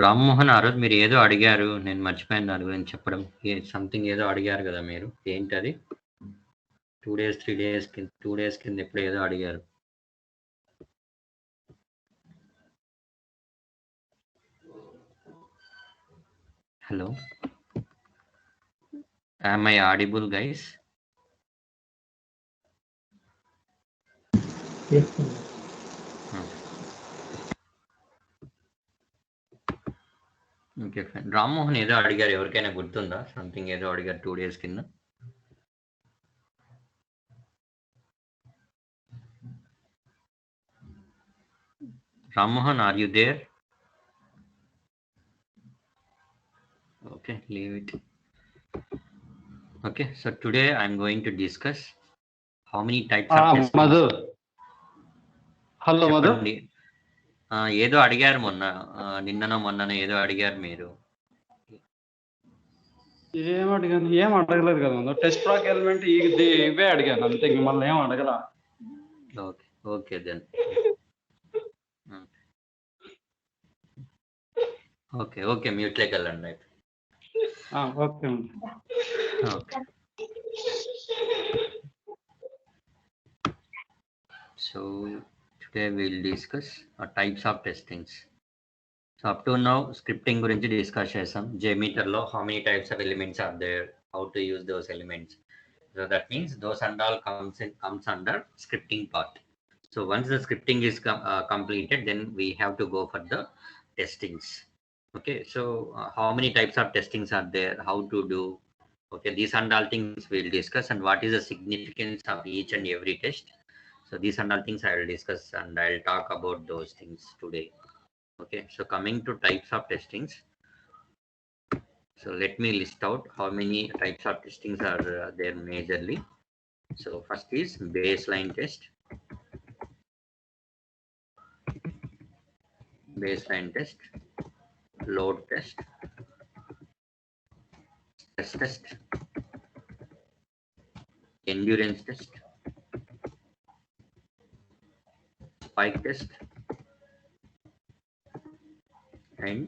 రామ్మోహన్ ఆ రోజు మీరు ఏదో అడిగారు, నేను మర్చిపోయాను దాని గురించి చెప్పడం. సంథింగ్ ఏదో అడిగారు కదా మీరు, ఏంటది? 2 days 3 days కింద 2 days కింద ఎప్పుడు ఏదో అడిగారు. Hello, am I audible, guys? Yes. Okay fine. Rammohan ఏదో అడిగారు, ఎవరికైనా గుర్తుందా? సంథింగ్ ఏదో అడిగారు 2 days కింద. Rammohan, are you there? Okay, leave it. Okay, so today I'm going to discuss how many types of testing. Madhu. Hello, Madhu. ఏదో అడిగారు నిన్ననో మొన్ననో ఏదో అడిగారు మీరు. ఏం అడగలేదు కదా ముందు. టెస్ట్ ప్రాక్ ఎలిమెంట్ ఇవే అడిగాను అంతే, మళ్ళీ ఏం అడగల. Okay okay then. Okay okay, మ్యూట్లోకి వెళ్ళండి అయితే. Okay. Okay, so today we'll discuss types of testings. So up to now scripting గురించి డిస్కస్ చేసాం. JMeter లో how many types of elements are there, how to use those elements. So that means those and all comes under scripting part. So once the scripting is completed, then we have to go for the testings. Okay, so how many types of testings are there, how to do. Okay, these and all things we'll discuss, and what is the significance of each and every test. So these and all things I will discuss, and I'll talk about those things today. Okay, so coming to types of testings. So let me list out how many types of testings are there majorly. So first is baseline test. Baseline test, load test, stress test, endurance test, spike test, and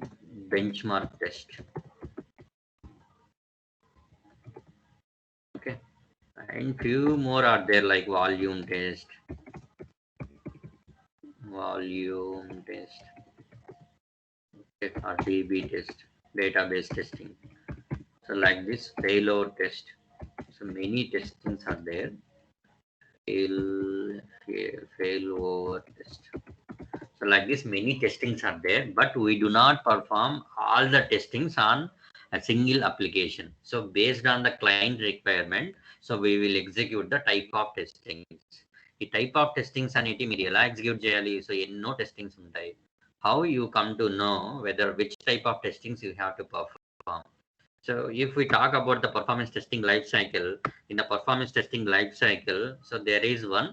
benchmark test. Okay, and few more are there like volume test, okay, or DB test, database testing. So like this payload test. So many testings are there. Failover test. So like this many testings are there, but we do not perform all the testings on a single application. So based on the client requirement, so we will execute the type of testings. The type of testings aneti meer ela execute cheyali. So enno testings untayi. How you come to know whether which type of testings you have to perform. So if we talk about the performance testing life cycle, in the performance testing life cycle, so there is one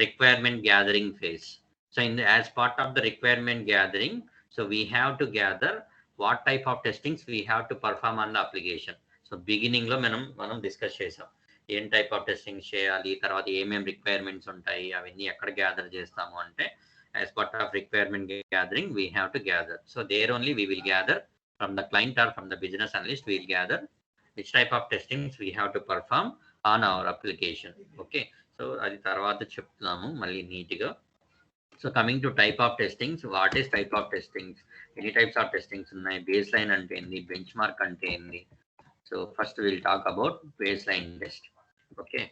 requirement gathering phase. So as part of the requirement gathering, so we have to gather what type of testings we have to perform on the application. So beginning లో మనం discuss చేసాం ఏం type of testing చేయాలి, తర్వాత ఏమేమి requirements ఉంటాయి, అవన్నీ ఎక్కడ గ్యాదర్ చేస్తాము అంటే as part of requirement gathering we have to gather. So there only we will gather from the client or from the business analyst, we will gather which type of testings we have to perform on our application. Okay, so అది తర్వాత చెప్తున్నాము మళ్ళీ నీట్గా. So coming to type of testings, what is type of testings? Any types of testings ఉన్నాయి, baseline అంటే ఏంది, benchmark అంటే ఏంది. So first we'll talk about baseline test. Okay,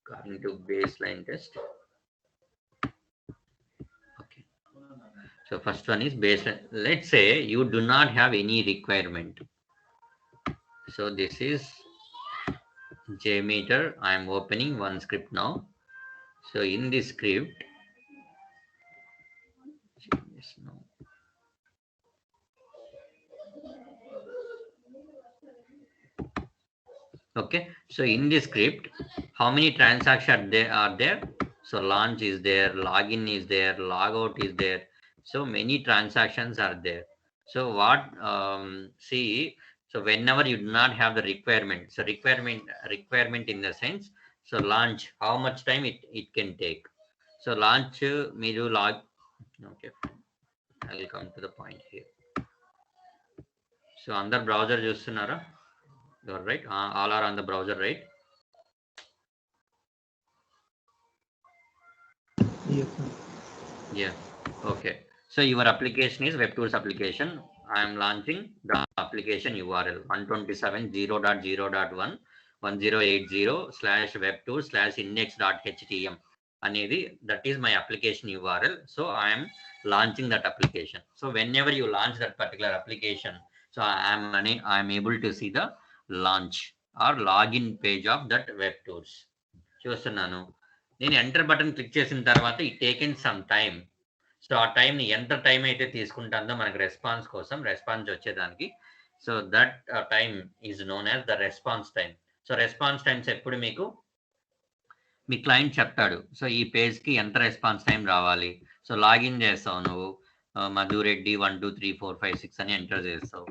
coming to baseline test. Okay, so first one is baseline. Let's say you do not have any requirement. So this is JMeter. I am opening one script now. So in this script, okay, so in this script, how many transactions are there? So launch is there, login is there, logout is there. So many transactions are there. So what see, so So whenever you do not have the requirement, so requirement in the sense, so launch, how much time it can take. So launch meeru log. Okay, I will come to the point here. So under browser చూస్తున్నారా? You are right. All are on the browser, right? Yes, sir. Yeah. Okay. So your application is WebTools application. I am launching the application URL 127.0.0.1 1080/webtools/index.htm అనేది, that is my application URL. So I am launching that application. So whenever you launch that particular application, so I am able to see the launch or login page of that WebTools. చూస్తున్నాను. నేను enter button click చేసిన తర్వాత it taken some time. So ఆ టైంని ఎంత time అయితే తీసుకుంటుందో మనకు రెస్పాన్స్ కోసం, రెస్పాన్స్ వచ్చేదానికి, so that time is known as the response time. So response times ఎప్పుడు మీకు మీ క్లయింట్ చెప్తాడు. సో ఈ పేజ్కి ఎంత రెస్పాన్స్ టైం రావాలి. సో లాగిన్ చేస్తావు నువ్వు, మధురెడ్డి 1 2 3 4 5 6 అని ఎంటర్ చేస్తావు.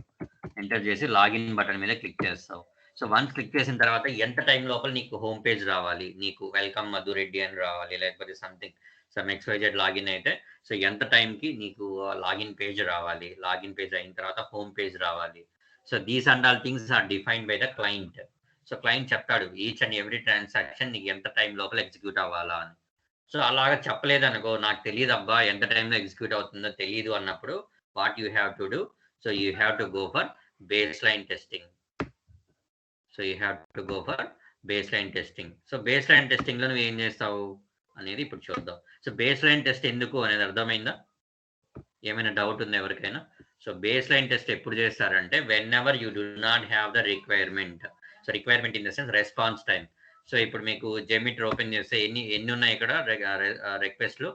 ఎంటర్ చేసి లాగిన్ బటన్ మీద క్లిక్ చేస్తావు. సో వన్స్ క్లిక్ చేసిన తర్వాత ఎంత టైం లోపల నీకు హోమ్ పేజ్ రావాలి, నీకు వెల్కమ్ మధురెడ్డి అని రావాలి, లేకపోతే సంథింగ్ సమ్ XYZ లాగిన్ అయితే సో ఎంత టైంకి నీకు లాగిన్ పేజ్ రావాలి, లాగిన్ పేజ్ అయిన తర్వాత హోమ్ పేజ్ రావాలి. So these and all things are defined by the client. So client చెప్తాడు ఈచ్ అండ్ ఎవ్రీ ట్రాన్సాక్షన్ నీకు ఎంత టైం లోపల ఎగ్జిక్యూట్ అవ్వాలా అని. సో అలాగా చెప్పలేదు అనుకో, నాకు తెలియదు అబ్బా ఎంత టైంలో ఎగ్జిక్యూట్ అవుతుందో తెలియదు అన్నప్పుడు what you have to do, so you have to go for base line testing. So you have to go for base line testing. So base line టెస్టింగ్లో నువ్వు ఏం చేస్తావు అనేది ఇప్పుడు చూద్దాం. సో బేస్ లైన్ టెస్ట్ ఎందుకు అనేది అర్థమైందా? ఏమైనా డౌట్ ఉందా ఎవరికైనా? సో బేస్ లైన్ టెస్ట్ ఎప్పుడు చేస్తారంటే when ever you do not have the requirement. So requirement in the sense response time. So ఇప్పుడు మీకు జెమిటర్ ఓపెన్ చేస్తే ఎన్ని ఉన్నాయి ఇక్కడ రిక్వెస్ట్లు?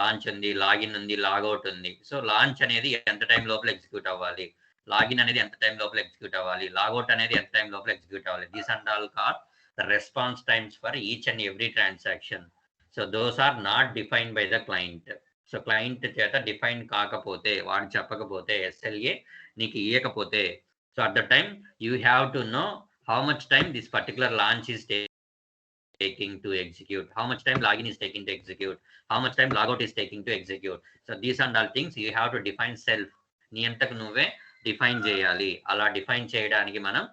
లాంచ్ ఉంది, లాగిన్ ఉంది, లాగౌట్ ఉంది. సో లాంచ్ అనేది ఎంత టైం లోపల ఎగ్జిక్యూట్ అవ్వాలి, లాగిన్ అనేది ఎంత టైం లోపల ఎగ్జిక్యూట్ అవ్వాలి, లాగౌట్ అనేది ఎంత టైం లోపల ఎగ్జిక్యూట్ అవ్వాలి. These and all are the response times for each and every transaction. So those are not defined by the client. So client చేత డిఫైన్ కాకపోతే, వాడు చెప్పకపోతే, SLA నీకు ఇవ్వకపోతే, so at the time you have to know how much time this particular launch is taking to execute, how much time login is taking to execute, how much time logout is taking to execute. So these and all things you have to define self. నీ అంతకు నువ్వే define చేయాలి. అలా define చేయడానికి మనం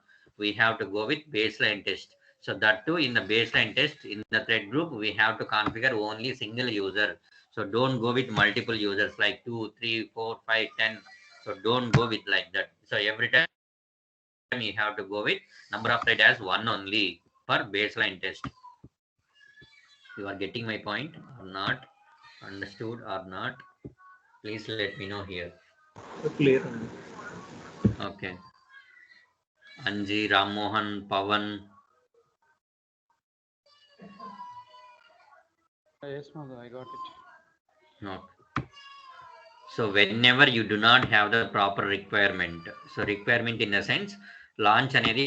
we have to go with baseline test. So that too in the baseline test in the thread group we have to configure only single user. So don't go with multiple users like 2 3 4 5 10. So don't go with like that. So every time you have to go with number of thread as one only for baseline test. You are getting my point or not? Understood or not? Please let me know here. Clear. Okay. Anji, Ram Mohan, Pavan. Yes, Madhu, I got it. No. So whenever you do not have the proper requirement, so requirement in the sense launch అనేది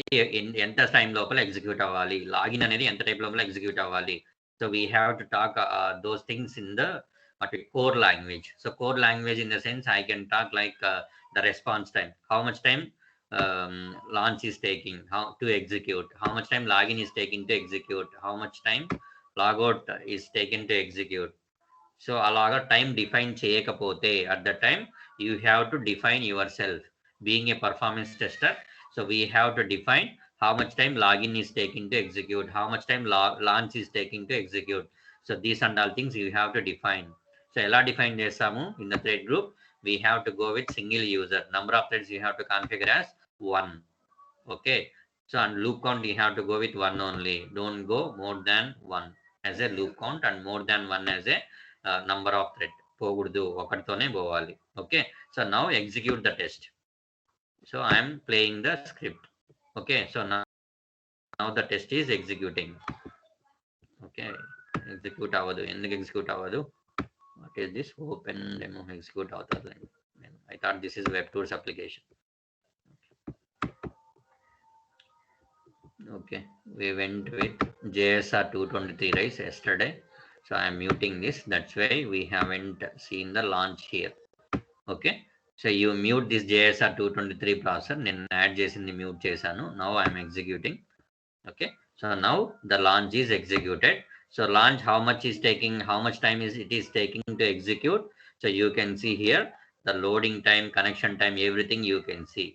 ఎంత time లోపల execute అవ్వాలి, login అనేది ఎంత time లోపల execute అవ్వాలి. So we have to talk those things in the core language. So core language in the sense I can talk like the response time, how much time launch is taking how to execute, how much time login is taking to execute, how much time logout is taken to execute. So అలాగా time define చేయకపోతే at the time you have to define yourself. Being a performance tester, so we have to define how much time login is taking to execute, how much time launch is taking to execute. So these and all things you have to define. So ఎలా define చేస్తాము? In the thread group we have to go with single user. Number of threads you have to configure as 1. Okay. So and loop count you have to go with 1 only. Don't go more than 1 as a loop count and more than 1 as a number of thread. పోకూడదు, ఒకటితోనే పోవాలి. Okay. So now execute the test. So I am playing the script. Okay. So now the test is executing. Okay. Execute avadu. Enduku execute avadu? What is this? Open demo execute author line. I thought this is WebTools application. Okay, we went with JSR 223 right yesterday. So I am muting this. That's why we haven't seen the launch here. Okay. So you mute this JSR 223 processor. నేను add చేసింది mute చేశాను. Now I am executing. Okay. So now the launch is executed. So launch, how much is taking, how much time is it is taking to execute. So you can see here the loading time, connection time, everything you can see.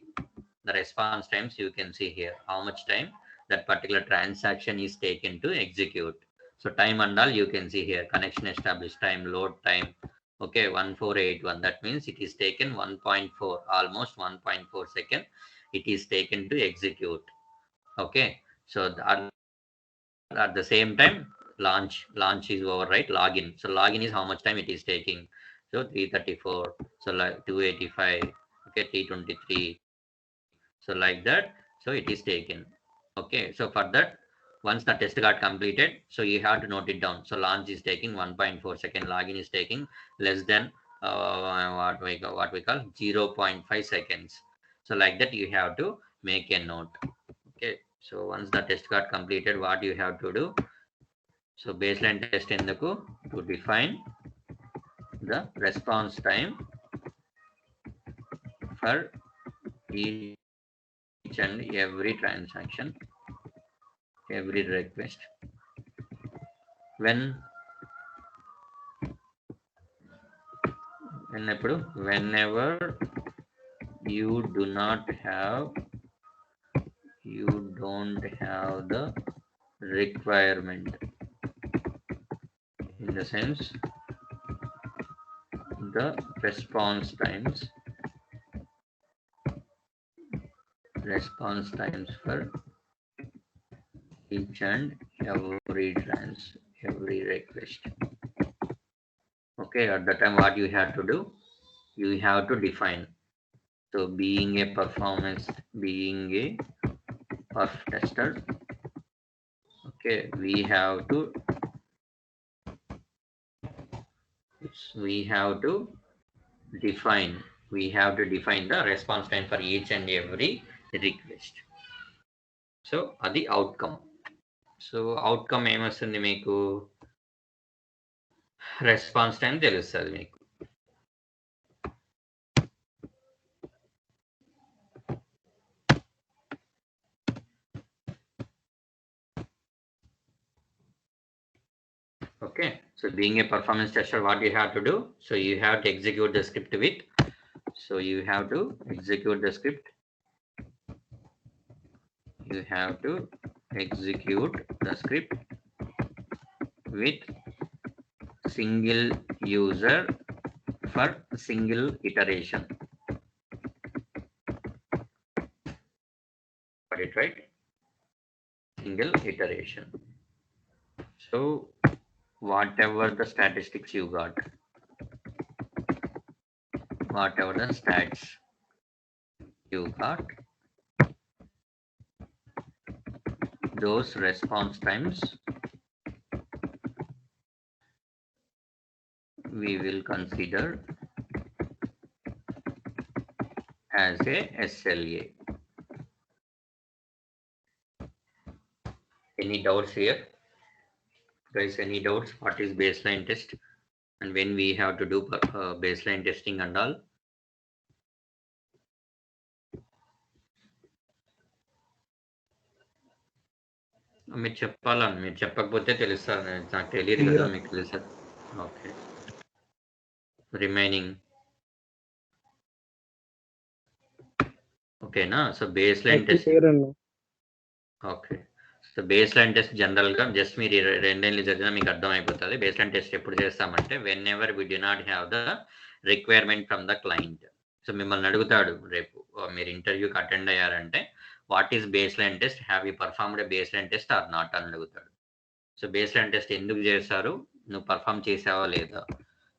The response times you can see here. How much time that particular transaction is taken to execute. So time and all you can see here. Connection established time, load time. Okay, 1481. That means it is taken 1.4, almost 1.4 second. It is taken to execute. Okay, so at the same time, launch is over, right? Login. So login is how much time it is taking. So 334. So like 285. Okay, T23. So like that. So it is taken. Okay, so for that, once the test got completed, so you have to note it down. So launch is taking 1.4 second, login is taking less than what we call 0.5 seconds. So like that you have to make a note. Okay, so once the test got completed, what you have to do? So baseline test enduku to define the response time for each and every transaction, every request. Whenever you don't have the requirement, in the sense the response times for each and every request. Okay, at the time what you have to do? You have to define. So being a perf tester, okay, we have to define the response time for each and every request. So adi outcome. So outcome ఏమొస్తుంది మీకు? Response time తెలుస్తుంది మీకు. Okay, so being a performance tester, what you have to do? So you have to execute the script with. So you have to execute the script. With single user for single iteration. Got it right? Single iteration. So whatever the statistics you got, whatever the stats you got, those response times we will consider as a SLA. Any doubts here? Guys, any doubts? What is baseline test and when we have to do baseline testing and all? మీరు చెప్పాలని, మీరు చెప్పకపోతే తెలుస్తుంది, నాకు తెలియదు కదా, మీకు తెలుసా? ఓకే, రిమైనింగ్ ఓకేనా? So base line test, okay. So base line test general గా జస్ట్ మీరు రెండేళ్ళు చదివినా మీకు అర్థం అయిపోతుంది. బేస్ లైన్ టెస్ట్ ఎప్పుడు చేస్తామంటే whenever we do not have the requirement from the client. So మిమ్మల్ని అడుగుతాడు రేపు మీరు ఇంటర్వ్యూకి అటెండ్ అయ్యారంటే, what is base line test, have you performed base line test or not అని అడుగుతాడు. సో బేస్ లైన్ టెస్ట్ ఎందుకు చేస్తారు? నువ్వు పర్ఫార్మ్ చేసావా లేదా?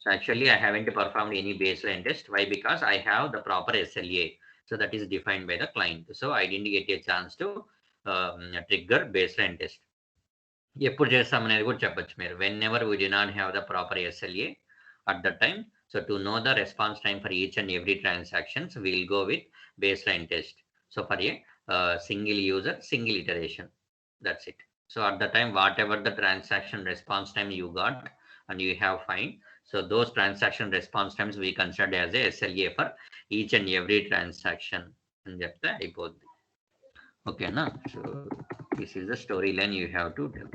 So actually I haven't performed any base line test. Why? Because I have the proper SLA. So that is defined by the client. So I didn't get a chance to trigger baseline test. ఎప్పుడు చేస్తామనేది కూడా చెప్పొచ్చు మీరు. Whenever we do not have the proper SLA at that time, so to know the response time for each and every transactions, we will go with baseline test. So for a single user, single iteration, that's it. So at the time, whatever the transaction response time you got and you have find, So those transaction response times we considered as a SLA for each and every transaction. And okay, na? So this is the storyline you have to tell.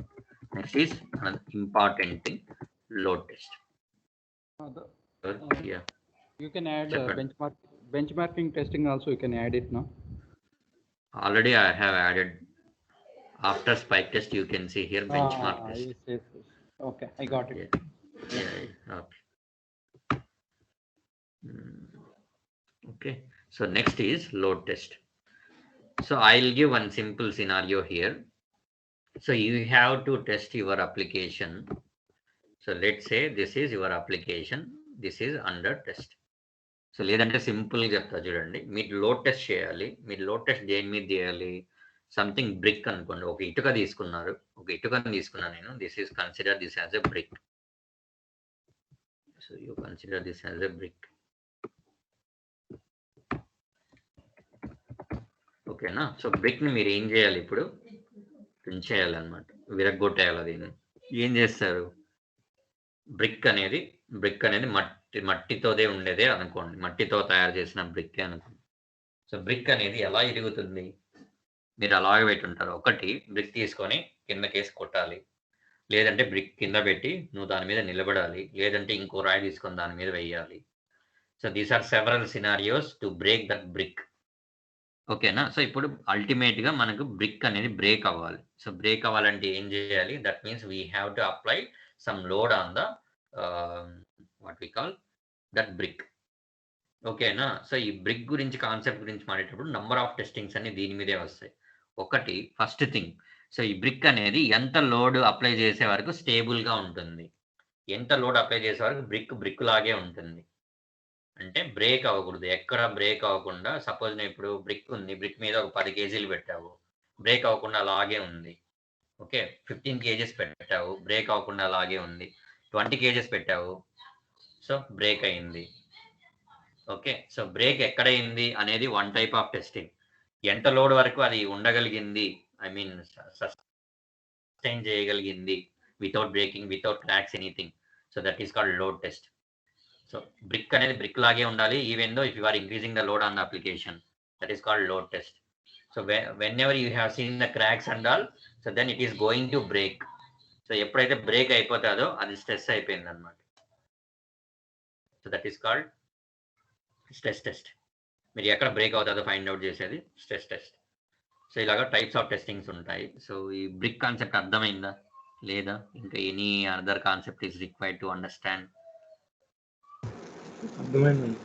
Next is an important thing, load test. Yeah. You can add Check benchmarking testing also. You can add it now. Already I have added after spike test. You can see here benchmark test. Yes. Okay, I got it. Yeah. Okay. Okay. So next is load test. So I'll give one simple scenario here. So you have to test your application. So let's say this is your application. This is under test. So లేదంటే సింపుల్గా చెప్తా చూడండి, మీరు load test చేయాలి. మీరు load test దేని మీద చేయాలి? సంథింగ్ బ్రిక్ అనుకోండి. ఒక ఇటుక తీసుకున్నారు, ఒక ఇటుకను తీసుకున్నాను నేను. This is consider this as a brick. So you consider this as a brick. ఓకేనా? సో బ్రిక్ని మీరు ఏం చేయాలి? ఇప్పుడు తుంచేయాలన్నమాట, విరగ్గొట్టేయాలి. దీన్ని ఏం చేస్తారు? బ్రిక్ అనేది మట్టితోదే ఉండేదే అనుకోండి, మట్టితో తయారు చేసిన బ్రిక్ అనుకోండి. సో బ్రిక్ అనేది ఎలా ఇరుగుతుంది? మీరు అలాగే పెట్టుంటారు. ఒకటి బ్రిక్ తీసుకొని కిందకేసి కొట్టాలి, లేదంటే బ్రిక్ కింద పెట్టి నువ్వు దాని మీద నిలబడాలి, లేదంటే ఇంకో రాయి తీసుకొని దాని మీద వేయాలి. So these are several scenarios to break that brick. ఓకేనా? సో ఇప్పుడు అల్టిమేట్ గా మనకు బ్రిక్ అనేది బ్రేక్ అవ్వాలి. సో బ్రేక్ అవ్వాలంటే ఏం చేయాలి? That means we have to apply some load on the what we call that brick. ఓకేనా? సో ఈ బ్రిక్ గురించి, కాన్సెప్ట్ గురించి మాట్లాడేటప్పుడు నంబర్ ఆఫ్ టెస్టింగ్స్ అన్ని దీని మీదే వస్తాయి. ఒకటి ఫస్ట్ థింగ్, సో ఈ బ్రిక్ అనేది ఎంత లోడ్ అప్లై చేసే వరకు స్టేబుల్ గా ఉంటుంది. ఎంత లోడ్ అప్లై చేసే వరకు బ్రిక్ లాగే ఉంటుంది. అంటే బ్రేక్ అవ్వకూడదు, ఎక్కడ బ్రేక్ అవ్వకుండా. సపోజ్ నేను ఇప్పుడు బ్రిక్ ఉంది, బ్రిక్ మీద ఒక 10 కేజీలు పెట్టావు, బ్రేక్ అవ్వకుండా అలాగే ఉంది. ఓకే, 15 కేజెస్ పెట్టావు, బ్రేక్ అవ్వకుండా అలాగే ఉంది. 20 కేజెస్ పెట్టావు, సో బ్రేక్ అయింది. ఓకే, సో బ్రేక్ ఎక్కడైంది అనేది వన్ టైప్ ఆఫ్ టెస్టింగ్. ఎంత లోడ్ వరకు అది ఉండగలిగింది, ఐ మీన్ సస్టైన్ చేయగలిగింది without breaking, without cracks, anything. So that is called load test. So brick అనేది బ్రిక్ లాగే ఉండాలి, even though if you are increasing the load on the application. That is called load test. So whenever you have seen the cracks and all, so then it is going to break. So ఎప్పుడైతే break అయిపోతుందో అది stress అయిపోయింది అనమాట. So that is called stress test. మీరు ఎక్కడ break అవుతుందో find out చేసేది stress test. So ఇలాగా టైప్స్ ఆఫ్ టెస్టింగ్స్ ఉంటాయి. సో ఈ బ్రిక్ కాన్సెప్ట్ అర్థమైందా లేదా? ఇంకా any other concept is required to understand? అర్థమైందండి.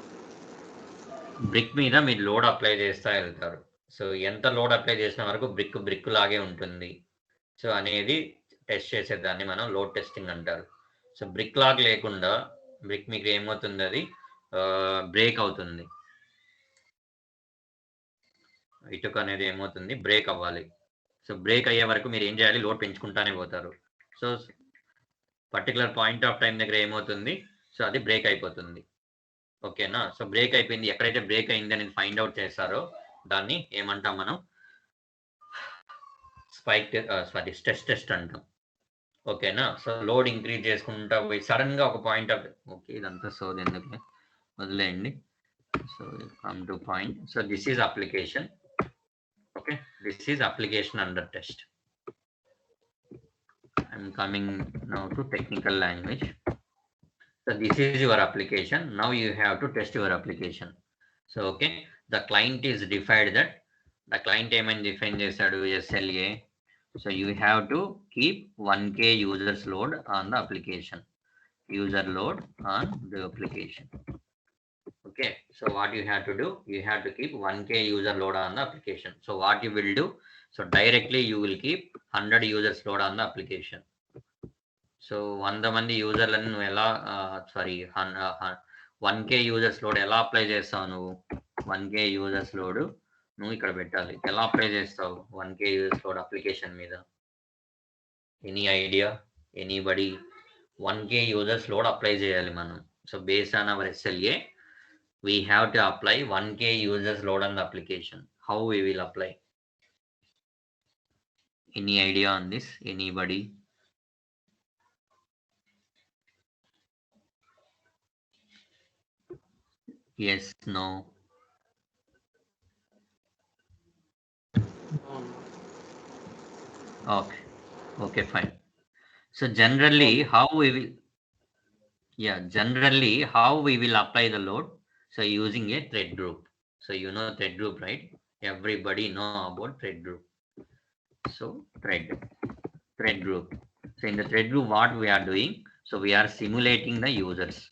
బ్రిక్ మీద మీరు లోడ్ అప్లై చేస్తా వెళ్తారు. సో ఎంత లోడ్ అప్లై చేసిన వరకు బ్రిక్ లాగే ఉంటుంది. సో అనేది టెస్ట్ చేసేదాన్ని మనం లోడ్ టెస్టింగ్ అంటారు. సో బ్రిక్ లాగ్ లేకుండా బ్రిక్ మీకు ఏమవుతుంది, అది బ్రేక్ అవుతుంది. ఇటుక అనేది ఏమవుతుంది, బ్రేక్ అవ్వాలి. సో బ్రేక్ అయ్యే వరకు మీరు ఏం చేయాలి? లోడ్ పెంచుకుంటానే పోతారు. So particular point of time దగ్గర ఏమవుతుంది, సో అది బ్రేక్ అయిపోతుంది. ఓకేనా? సో బ్రేక్ అయిపోయింది, ఎక్కడైతే బ్రేక్ అయింది అనేది ఫైండ్ అవుట్ చేస్తారో దాన్ని ఏమంటాం మనం? స్ట్రెస్ టెస్ట్ అంటాం. ఓకేనా? సో లోడ్ ఇంక్రీజ్ చేసుకుంటా పోయి సడన్ గా ఒక పాయింట్ ఆఫ్, ఓకే ఇదంతా సోది ఎందుకు వదిలేయండి. So come to point. So this is application. Okay, this is application under test. I'm coming now to technical language. So this is your application. Now you have to test your application. So okay, the client is defined that the client ఏమని define చేశాడు? SLA. So you have to keep 1K users load on the application. User load on the application. Okay, so what you have to do? You have to keep 1K user load on the application. So what you will do? So directly you will keep 100 users load on the application. So 100 మంది యూజర్లను నువ్వు ఎలా 1K users load ఎలా apply చేస్తావు? నువ్వు 1K users load నువ్వు ఇక్కడ పెట్టాలి. ఎలా అప్లై చేస్తావు 1K యూజర్స్ లోడ్ అప్లికేషన్ మీద? Any idea? Anybody? 1K users load apply చేయాలి మనం. So based on hour SLA we have to apply 1K users load on the application. How we will apply? Any idea on this? Anybody? Yes, no. Okay. Okay, fine. So generally, how we will, yeah, generally how we will apply the load. So using a thread group. So you know thread group, right? Everybody know about thread group. So thread group. So in the thread group, what we are doing? So we are simulating the users.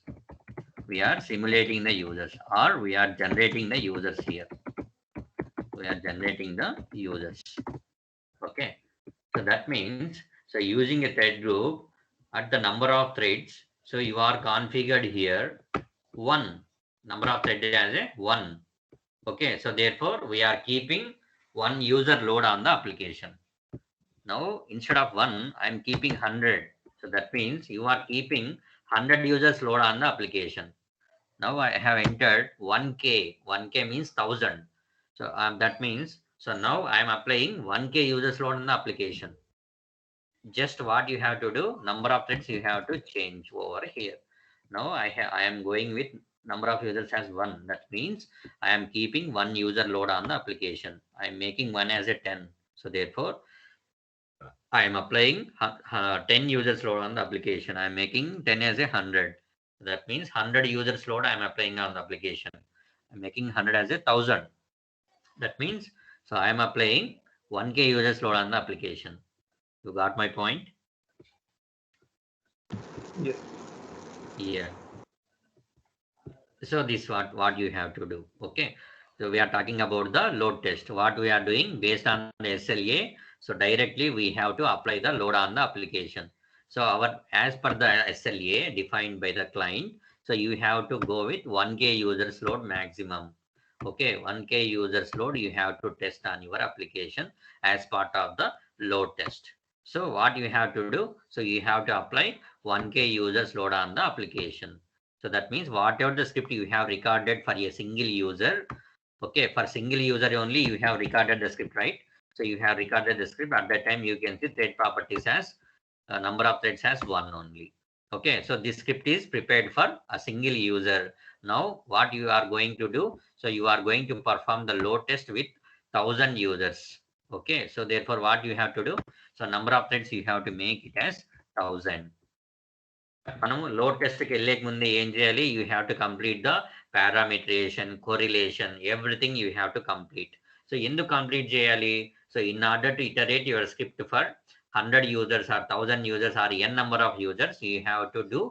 We are simulating the users, or we are generating the users here. We are generating the users. Okay. So that means, so using a thread group at the number of threads, so you are configured here one number of threads as a one. Okay, so therefore we are keeping one user load on the application. Now instead of one, I am keeping 100. So that means you are keeping 100 users load on the application. Now I have entered 1K. 1K means 1000. So that means, so now I am applying 1K users load on the application. Just what you have to do, number of threads you have to change over here. Now I am going with number of users as one. That means I am keeping one user load on the application. I am making one as a 10. So therefore I am applying 10 users load on the application. I am making 10 as a 100. That means 100 users load I am applying on the application. I'm making 100 as a 1000. That means, so I am applying 1K users load on the application. You got my point? Yes. Yeah. So this what you have to do. Okay. So we are talking about the load test. What we are doing based on the SLA. So directly we have to apply the load on the application. So our as per the SLA defined by the client. So you have to go with 1K users load maximum. Okay, 1K users load you have to test on your application as part of the load test. So what you have to do? So you have to apply 1K users load on the application. So that means whatever the script you have recorded for a single user, okay, for single user only you have recorded the script, right? So you have recorded the script. At that time you can see thread properties as number of threads as one only. Okay, so this script is prepared for a single user. Now what you are going to do? So you are going to perform the load test with 1000 users. Okay, so therefore what you have to do? So number of threads you have to make it as 1000. మనము load టెస్ట్కి వెళ్ళేక ముందే ఏం చేయాలి? You have to complete the parameterization, correlation, everything you have to complete. So ఎందుకు complete చేయాలి? So in order to iterate your script for 100 users or 1000 users or n number of users, you have to do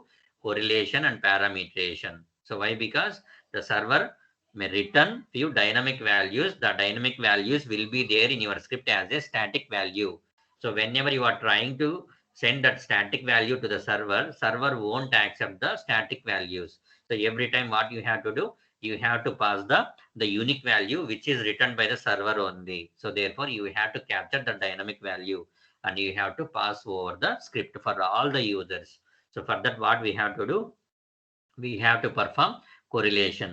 correlation and parameteration. So why? Because the server may return few dynamic values. The dynamic values will be there in your script as a static value. So whenever you are trying to send that static value to the server won't accept the static values. So every time what you have to do, you have to pass the unique value which is written by the server only. So therefore you have to capture the dynamic value and you have to pass over the script for all the users. So for that what we have to do, we have to perform correlation.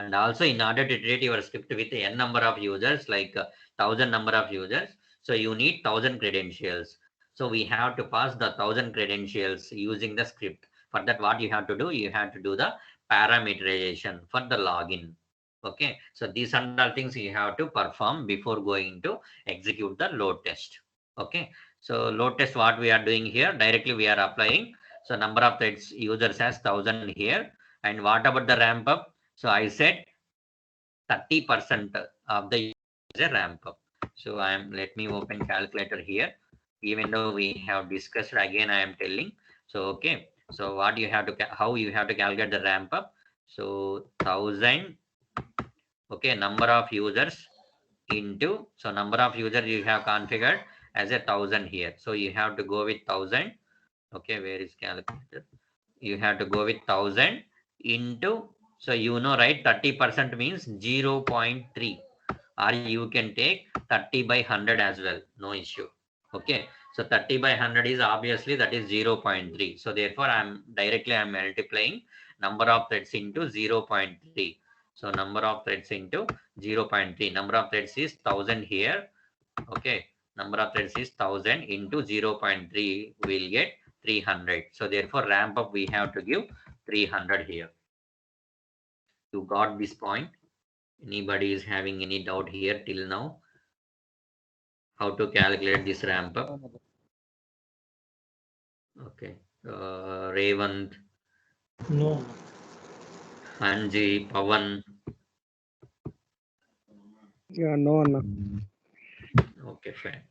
And also in order to iterate your script with n number of users, like 1000 number of users, so you need 1000 credentials. So we have to pass the 1000 credentials using the script. For that what you have to do, you have to do the parameterization for the login. Okay, so these are all things you have to perform before going to execute the load test. Okay, so load test what we are doing here, directly we are applying. So number of threads users has 1000 here. And what about the ramp up? So I said 30% of the is a ramp up. So let me open calculator here. Even though we have discussed, again I am telling. So okay, so what you have to how you have to calculate the ramp up? So 1000, okay, number of users into, so number of users you have configured as a 1000 here. So you have to go with 1000. Okay, where is calculator? You have to go with 1000 into, so you know, right, 30% means 0.3, or you can take 30 by 100 as well, no issue. Okay, so 30 by 100 is obviously that is 0.3. So therefore I'm multiplying number of threads into 0.3. So number of threads into 0.3, number of threads is 1000 here. Okay, number of threads is 1000 into 0.3, we'll get 300. So therefore ramp up we have to give 300 here. You got this point? Anybody is having any doubt here till now? How to calculate this ramp up? Okay. Revant, No. Anji, Pavan. Yeah, no, Anna. Okay, fine.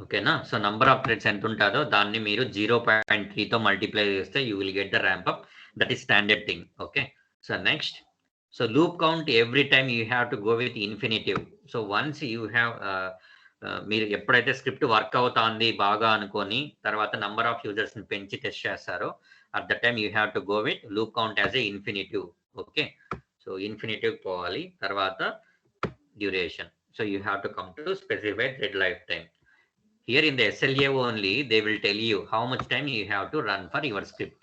ఓకేనా. So number of threads ఎంత ఉంటుందో దాన్ని మీరు 0.3తో multiply చేస్తే you will get the ramp up. That is standard thing. Okay. So next, so loop count every time you have to go with infinitive. So once you have మీరు ఎప్పుడైతే script work అవుతుంది బాగా అనుకొని తర్వాత number of యూజర్స్ని పెంచి test చేస్తారో at the time you have to go with loop count as a infinitive. Okay. So infinitive పోవాలి. తర్వాత duration. So you have to come to specify thread life time. Here in the SLA only, they will tell you how much time you have to run for your script.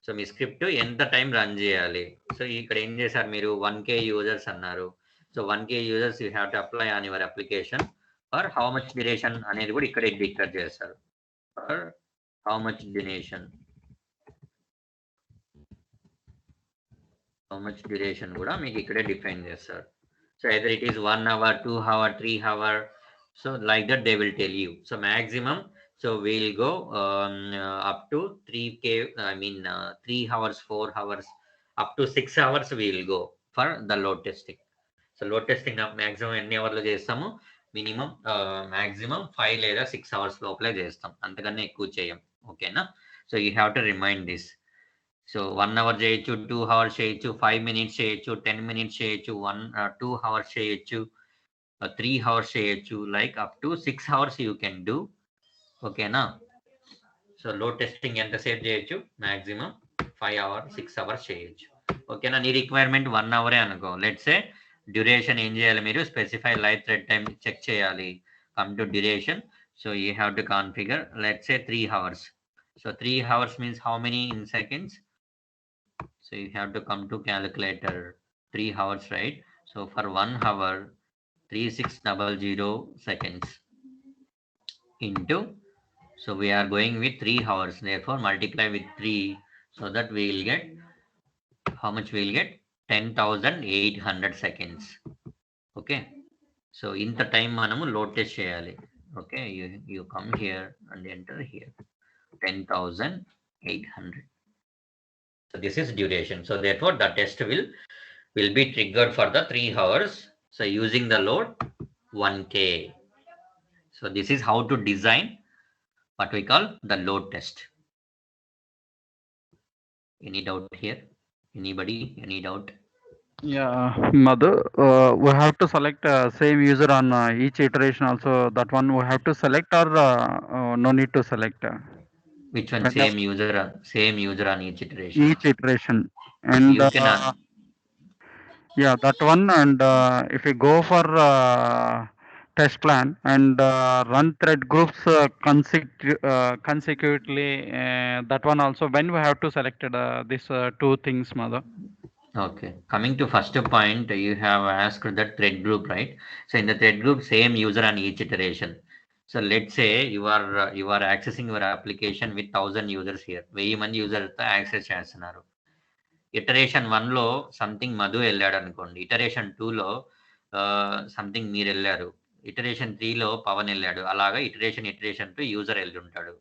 So me script ఎంత time run చేయాలి. So ఇక్కడ ఏం చేశారు మీరు 1K users అన్నారు. So 1K users you have to apply on your application for how much duration అనేది కూడా ఇక్కడ డిక్లేర్ చేస్తారు. ఫర్ హౌ మచ్ డ్యూరేషన్ కూడా మీకు ఇక్కడే డిఫైన్ చేస్తారు. So either it is 1 hour, 2 hour, 3 hour. So like that they will tell you. So maximum, so we'll go up to 3K, 3 hours, 4 hours, up to 6 hours we will go for the load testing. So load testing maximum ఎన్ని అవర్లు చేస్తాము, minimum maximum 5 లేదా 6 hours లోపలే చేస్తాం, అంతకన్నా ఎక్కువ చేయం. ఓకేనా. So you have to remind this. So 1 hour చేయొచ్చు, 2 hours చేయొచ్చు, 5 minutes చేయొచ్చు, 10 minutes చేయొచ్చు, 2 hours చేయొచ్చు, 3 hours చేయొచ్చు, like up to 6 hours you can do. ఓకేనా. సో లోడ్ టెస్టింగ్ ఎంతసేపు చేయొచ్చు, మాక్సిమం 5 hours, 6 hours చేయొచ్చు. ఓకేనా. నీ రిక్వైర్మెంట్ 1 hour అనుకో. లెట్స్ సే డ్యూరేషన్ ఏం చేయాలి మీరు, specify live thread time check చేయాలి. Come to duration. So you have to configure let's say 3 hours. So 3 hours means how many in seconds? So you have to come to calculator. 3 hours, right? So for 1 hour, 3600 seconds into, so we are going with 3 hours, therefore multiply with 3, so that we will get, how much we will get, 10,800 seconds. Okay. So in the time manamu load test cheyali. Okay, you come here and enter here 10,800. So this is duration. So therefore the test will be triggered for the 3 hours. So using the load 1K. So this is how to design what we call the load test. Any doubt here? Anybody? Any doubt? Yeah, Madhu, we have to select same user on each iteration also. That one we have to select, or no need to select? Which one? Kind of- Same user on each iteration. Each iteration. And You can yeah, that one. And if you go for test plan and run thread groups consecutively, that one also, when we have to select these two things, Madhu? Okay. Coming to first point, you have asked that thread group, right? So in the thread group, same user on each iteration. So let's say you are accessing your application with 1000 users here. 1000 మంది users తో access చేస్తున్నారు. Iteration 1లో something Madhu వెళ్ళాడు అనుకోండి, iteration 2లో something మీరు వెళ్ళారు, iteration 3లో Pawan వెళ్ళాడు. అలాగా ఇటరేషన్ 2 యూజర్ వెళ్ళి ఉంటాడు.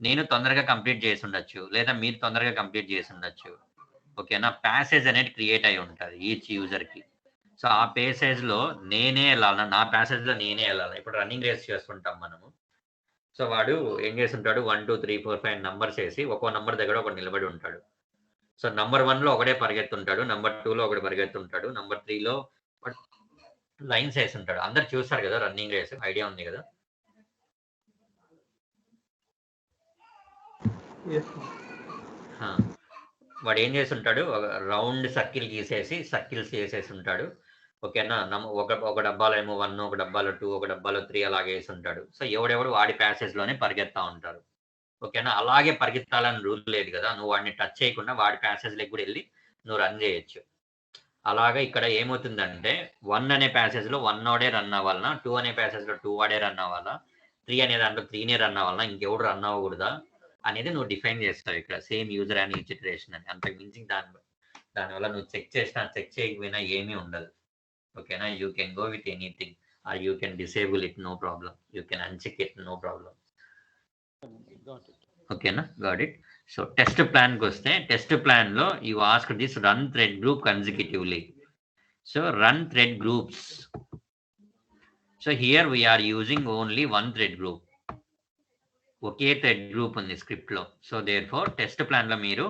నేను తొందరగా కంప్లీట్ చేసి ఉండొచ్చు, లేదా మీరు తొందరగా కంప్లీట్ చేసి ఉండొచ్చు. ఓకేనా. ప్యాసేజ్ అనేది క్రియేట్ అయి ఉంటుంది ఈచ్ యూజర్కి. సో ఆ ప్యాసేజ్లో నేనే వెళ్ళాలి, నా ప్యాసేజ్లో నేనే వెళ్ళాలి. ఇప్పుడు రన్నింగ్ రేస్ చేస్తుంటాం మనము. సో వాడు ఏం చేస్తుంటాడు, 1 2 3 4 5 నంబర్స్ వేసి ఒక్కో నంబర్ దగ్గర ఒకటి నిలబడి ఉంటాడు. సో నంబర్ 1లో ఒకటే పరిగెత్తుంటాడు, నంబర్ 2లో ఒకటి పరిగెత్తుంటాడు, నంబర్ 3లో లైన్స్ వేసి ఉంటాడు. అందరు చూస్తారు కదా రన్నింగ్ రేస్, ఐడియా ఉంది కదా. Yes. వాడు ఏం చేసి ఉంటాడు, ఒక రౌండ్ సర్కిల్ గీసేసి సర్కిల్స్ చేసేసి ఉంటాడు. ఓకేనా. ఒక డబ్బాలో ఏమో 1, ఒక డబ్బాలో 2, ఒక డబ్బాలో 3 అలాగే వేసి ఉంటాడు. సో ఎవడెవడు వాడి ప్యాసేజ్లోనే పరిగెత్తా ఉంటారు. ఓకేనా. అలాగే పరిగెత్తాలని రూల్ లేదు కదా, నువ్వు వాడిని టచ్ చేయకుండా వాడి ప్యాసేజ్లోకి కూడా వెళ్ళి నువ్వు రన్ చేయొచ్చు. అలాగా ఇక్కడ ఏమవుతుందంటే 1 అనే ప్యాసేజ్లో 1 వాడే రన్ అవ్వాలన్నా, 2 అనే ప్యాసేజ్లో 2 వాడే రన్ అవ్వాలా, 3 అనే దాంట్లో 3నే రన్ అవ్వాలన్నా, ఇంకెవడు రన్ అవ్వకూడదా అనేది నువ్వు డిఫైన్ చేస్తావు ఇక్కడ. సేమ్ యూజర్ అని ఈచ్ ఇటరేషన్ అని, అంతకు మించి దానివల్ల నువ్వు చెక్ చేసినా చెక్ చేయకపోయినా ఏమీ ఉండదు. ఓకేనా, you can go with anything or you can disable it, no problem. You can uncheck it, no problem. ఓకేనా, గాట్ ఇట్. సో టెస్ట్ ప్లాన్కి వస్తే, టెస్ట్ ప్లాన్లో you ask this run thread group consecutively. So run thread groups. So here we are using only one thread group. ఒకే thread group ఉంది స్క్రిప్ట్లో. So there four test ప్లాన్లో మీరు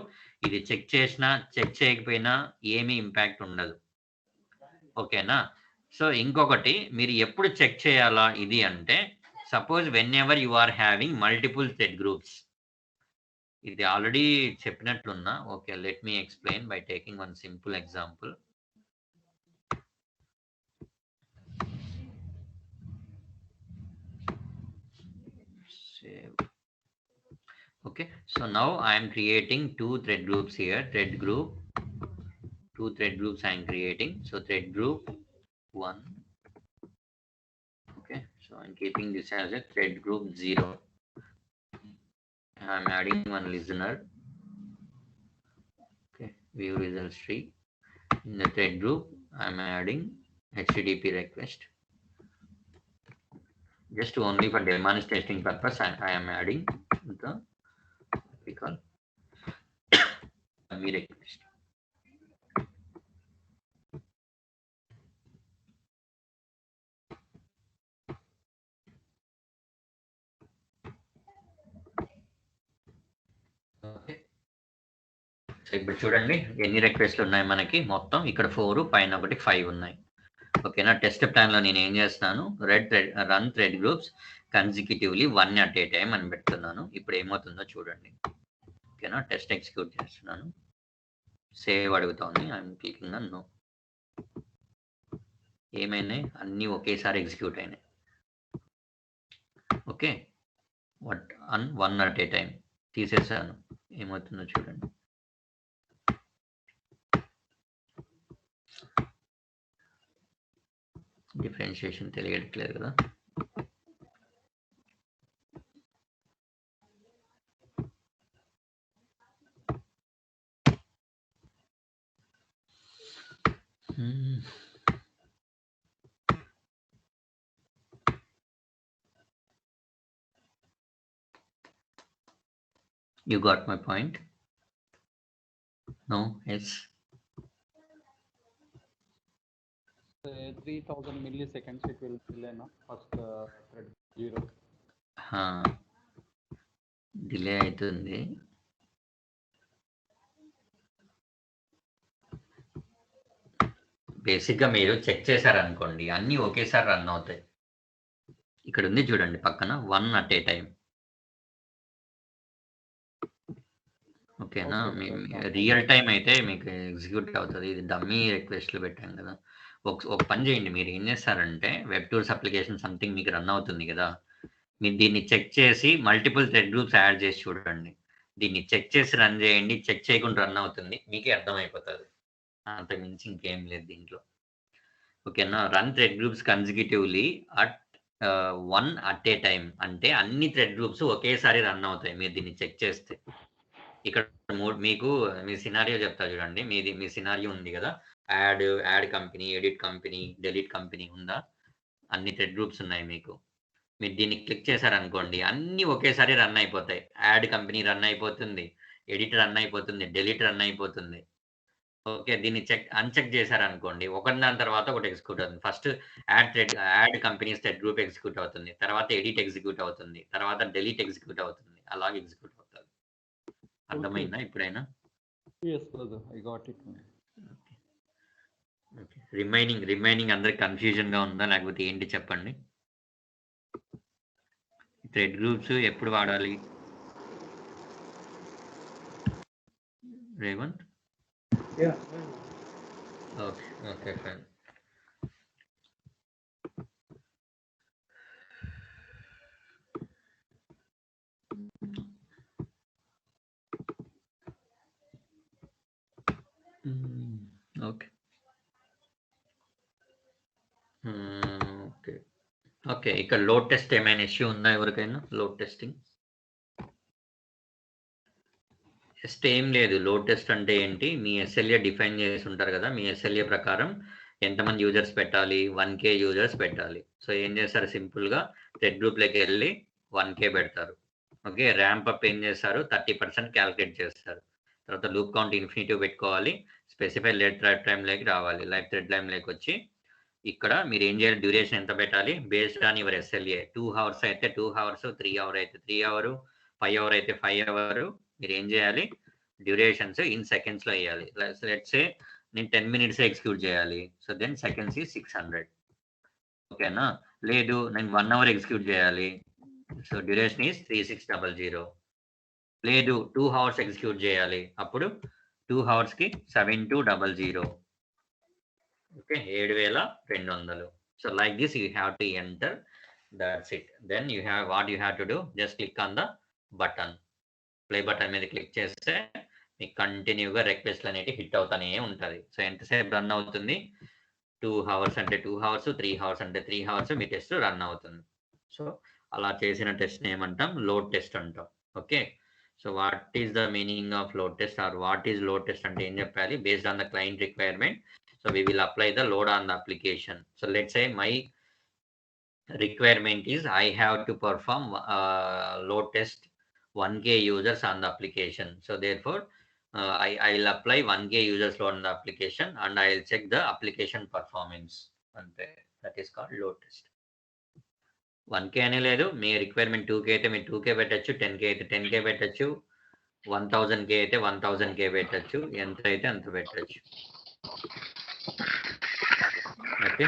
ఇది చెక్ చేసినా చెక్ చేయకపోయినా ఏమీ ఇంపాక్ట్ ఉండదు. ఓకేనా. సో ఇంకొకటి మీరు ఎప్పుడు చెక్ చేయాలా ఇది అంటే, suppose whenever you are having multiple thread groups. ఇది ఆల్రెడీ చెప్పినట్లున్నా. Okay, let me explain by taking one simple example. Okay, so now I am creating two thread groups here. Thread group, two thread groups I am creating. So thread group 1. Okay, so I'm keeping this as a thread group 0. I'm adding one listener. Okay, view results tree. In the thread group, I'm adding HTTP request. Just only for demonstration purpose, I am adding the we call dummy request. Okay, so ఇప్పుడు చూడండి ఎన్ని రిక్వెస్ట్లు ఉన్నాయి మనకి. మొత్తం ఇక్కడ 4, పైన ఒకటి 5 ఉన్నాయి. ఓకేనా. టెస్ట్ ప్లాన్లో నేను ఏం చేస్తున్నాను, run thread groups consecutively 1 at a time అని పెడుతున్నాను. ఇప్పుడు ఏమవుతుందో చూడండి. ఓకేనా, టెస్ట్ ఎగ్జిక్యూట్ చేస్తున్నాను. సేవ్ అడుగుతుంది. I'm clicking on no. ఏమైనాయి, అన్నీ ఒకేసారి ఎగ్జిక్యూట్ అయినాయి. Okay, one at a time తీసేసాను. ఏమవుతుందో చూడండి. డిఫరెన్షియేషన్ తెలియట్లేదు కదా. You got my point? No? Yes? 3000 milliseconds it will delay now. First thread 0. Delay అవుతుంది. బేసిక్గా మీరు చెక్ చేశారనుకోండి, అన్నీ ఒకేసారి రన్ అవుతాయి. ఇక్కడ ఉంది చూడండి పక్కన 1 at a time. ఓకేనా, రియల్ టైం అయితే మీకు ఎగ్జిక్యూట్ అవుతుంది. ఇది డమ్మీ రిక్వెస్ట్లు పెట్టాం కదా. ఒక పని చేయండి, మీరు ఏం చేస్తారంటే వెబ్ టూల్స్ అప్లికేషన్ సంథింగ్ మీకు రన్ అవుతుంది కదా, మీరు దీన్ని చెక్ చేసి మల్టిపుల్ థ్రెడ్ గ్రూప్స్ యాడ్ చేసి చూడండి. దీన్ని చెక్ చేసి రన్ చేయండి, చెక్ చేయకుండా రన్ అవుతుంది, మీకే అర్థమైపోతుంది. అంతకు మించి ఇంకేం లేదు దీంట్లో. ఓకేనా. Run thread groups consecutively at 1 at a time అంటే అన్ని థ్రెడ్ గ్రూప్స్ ఒకేసారి రన్ అవుతాయి మీరు దీన్ని చెక్ చేస్తే. ఇక్కడ మీకు మీ సినారియో చెప్తా చూడండి. మీ సినారియో ఉంది కదా, ad company, edit company, delete company ఉందా, అన్ని థ్రెడ్ గ్రూప్స్ ఉన్నాయి మీకు. మీరు దీన్ని క్లిక్ చేశారనుకోండి, అన్నీ ఒకేసారి రన్ అయిపోతాయి. యాడ్ కంపెనీ రన్ అయిపోతుంది, ఎడిట్ రన్ అయిపోతుంది, డెలీట్ రన్ అయిపోతుంది. ఓకే, దీన్ని అన్చెక్ చేశారనుకోండి, ఒకటి దాని తర్వాత ఒకటి ఎగ్జిక్యూట్ అవుతుంది. First add companies thread group execute అవుతుంది, తర్వాత ఎడిట్ ఎగ్జిక్యూట్ అవుతుంది, తర్వాత డెలీట్ ఎగ్జిక్యూట్ అవుతుంది, అలాగే ఎగ్జిక్యూట్ అవుతుంది. అర్థమైందా ఇప్పుడైనా? Yes brother, I got it. Okay, remaining అందరికి కన్ఫ్యూజన్ గా ఉందా లేకపోతే ఏంటి చెప్పండి. థ్రెడ్ గ్రూప్స్ ఎప్పుడు వాడాలి Revanth? Okay fine. Okay okay okay, ఇక్కడ లోడ్ టెస్ట్ ఏమైనా ఇష్యూ ఉందా ఎవరికైనా? లోడ్ టెస్టింగ్ జస్ట్ ఏం లేదు. లోడ్ టెస్ట్ అంటే ఏంటి, మీ ఎస్ఎల్ఏ డిఫైన్ చేసి ఉంటారు కదా, మీ ఎస్ఎల్ఏ ప్రకారం ఎంతమంది యూజర్స్ పెట్టాలి, 1K యూజర్స్ పెట్టాలి. సో ఏం చేస్తారు, సింపుల్గా థ్రెడ్ గ్రూప్లోకి వెళ్ళి 1K పెడతారు. ఓకే, ర్యాంప్ అప్ ఏం చేస్తారు, 30% క్యాలిక్యులేట్ చేస్తారు. తర్వాత లూప్ కౌంట్ ఇన్ఫినిటివ్ పెట్టుకోవాలి, స్పెసిఫై లైఫ్ టైంలోకి రావాలి. లైఫ్ థ్రెడ్ టైంలోకి వచ్చి ఇక్కడ మీరు ఏం చేయాలి, డ్యూరేషన్ ఎంత పెట్టాలి, based on your SLA. 2 hours అయితే 2 hours, 3 hour అయితే 3 hour, 5 hour అయితే 5 hour. మీరు ఏం చేయాలి, డ్యూరేషన్స్ ఇన్ సెకండ్స్ లో వేయాలి. లెట్స్ సే నేను 10 minutes ఎగ్జిక్యూట్ చేయాలి, సో దెన్ సెకండ్స్ ఈ 600. ఓకేనా, లేదు నేను 1 hour ఎగ్జిక్యూట్ చేయాలి, సో డ్యూరేషన్ ఈస్ 3600. లేదు 2 hours ఎగ్జిక్యూట్ చేయాలి, అప్పుడు 2 hours కి 7200. Okay, 7200. So like this you have to enter, that's it. Then you have what you have to do, just click on the button, play button మీద click చేస్తే మీకు కంటిన్యూగా రిక్వెస్ట్లు అనేవి హిట్ అవుతానే ఉంటుంది. సో ఎంతసేపు రన్ అవుతుంది, 2 hours అంటే 2 hours, 3 hours అంటే 3 hours మీ టెస్ట్ రన్ అవుతుంది. సో అలా చేసిన టెస్ట్ ఏమంటాం, లోడ్ టెస్ట్ అంటాం. Okay, so what is the meaning of load test, or what is load test అంటే ఏం చెప్పాలి, based on the client requirement. So we will apply the load on the application. So let's say my requirement is I have to perform load test 1K users on the application. So therefore I will apply 1K users load on the application and I will check the application performance. And that is called load test. 1K అనే లేదు, మీ requirement 2K అయితే మీరు 2K పెట్టచ్చు, 10K అయితే 10K పెట్టచ్చు, 1000K అయితే 1000K పెట్టచ్చు, ఎంత అయితే అంత పెట్టచ్చు. Okay.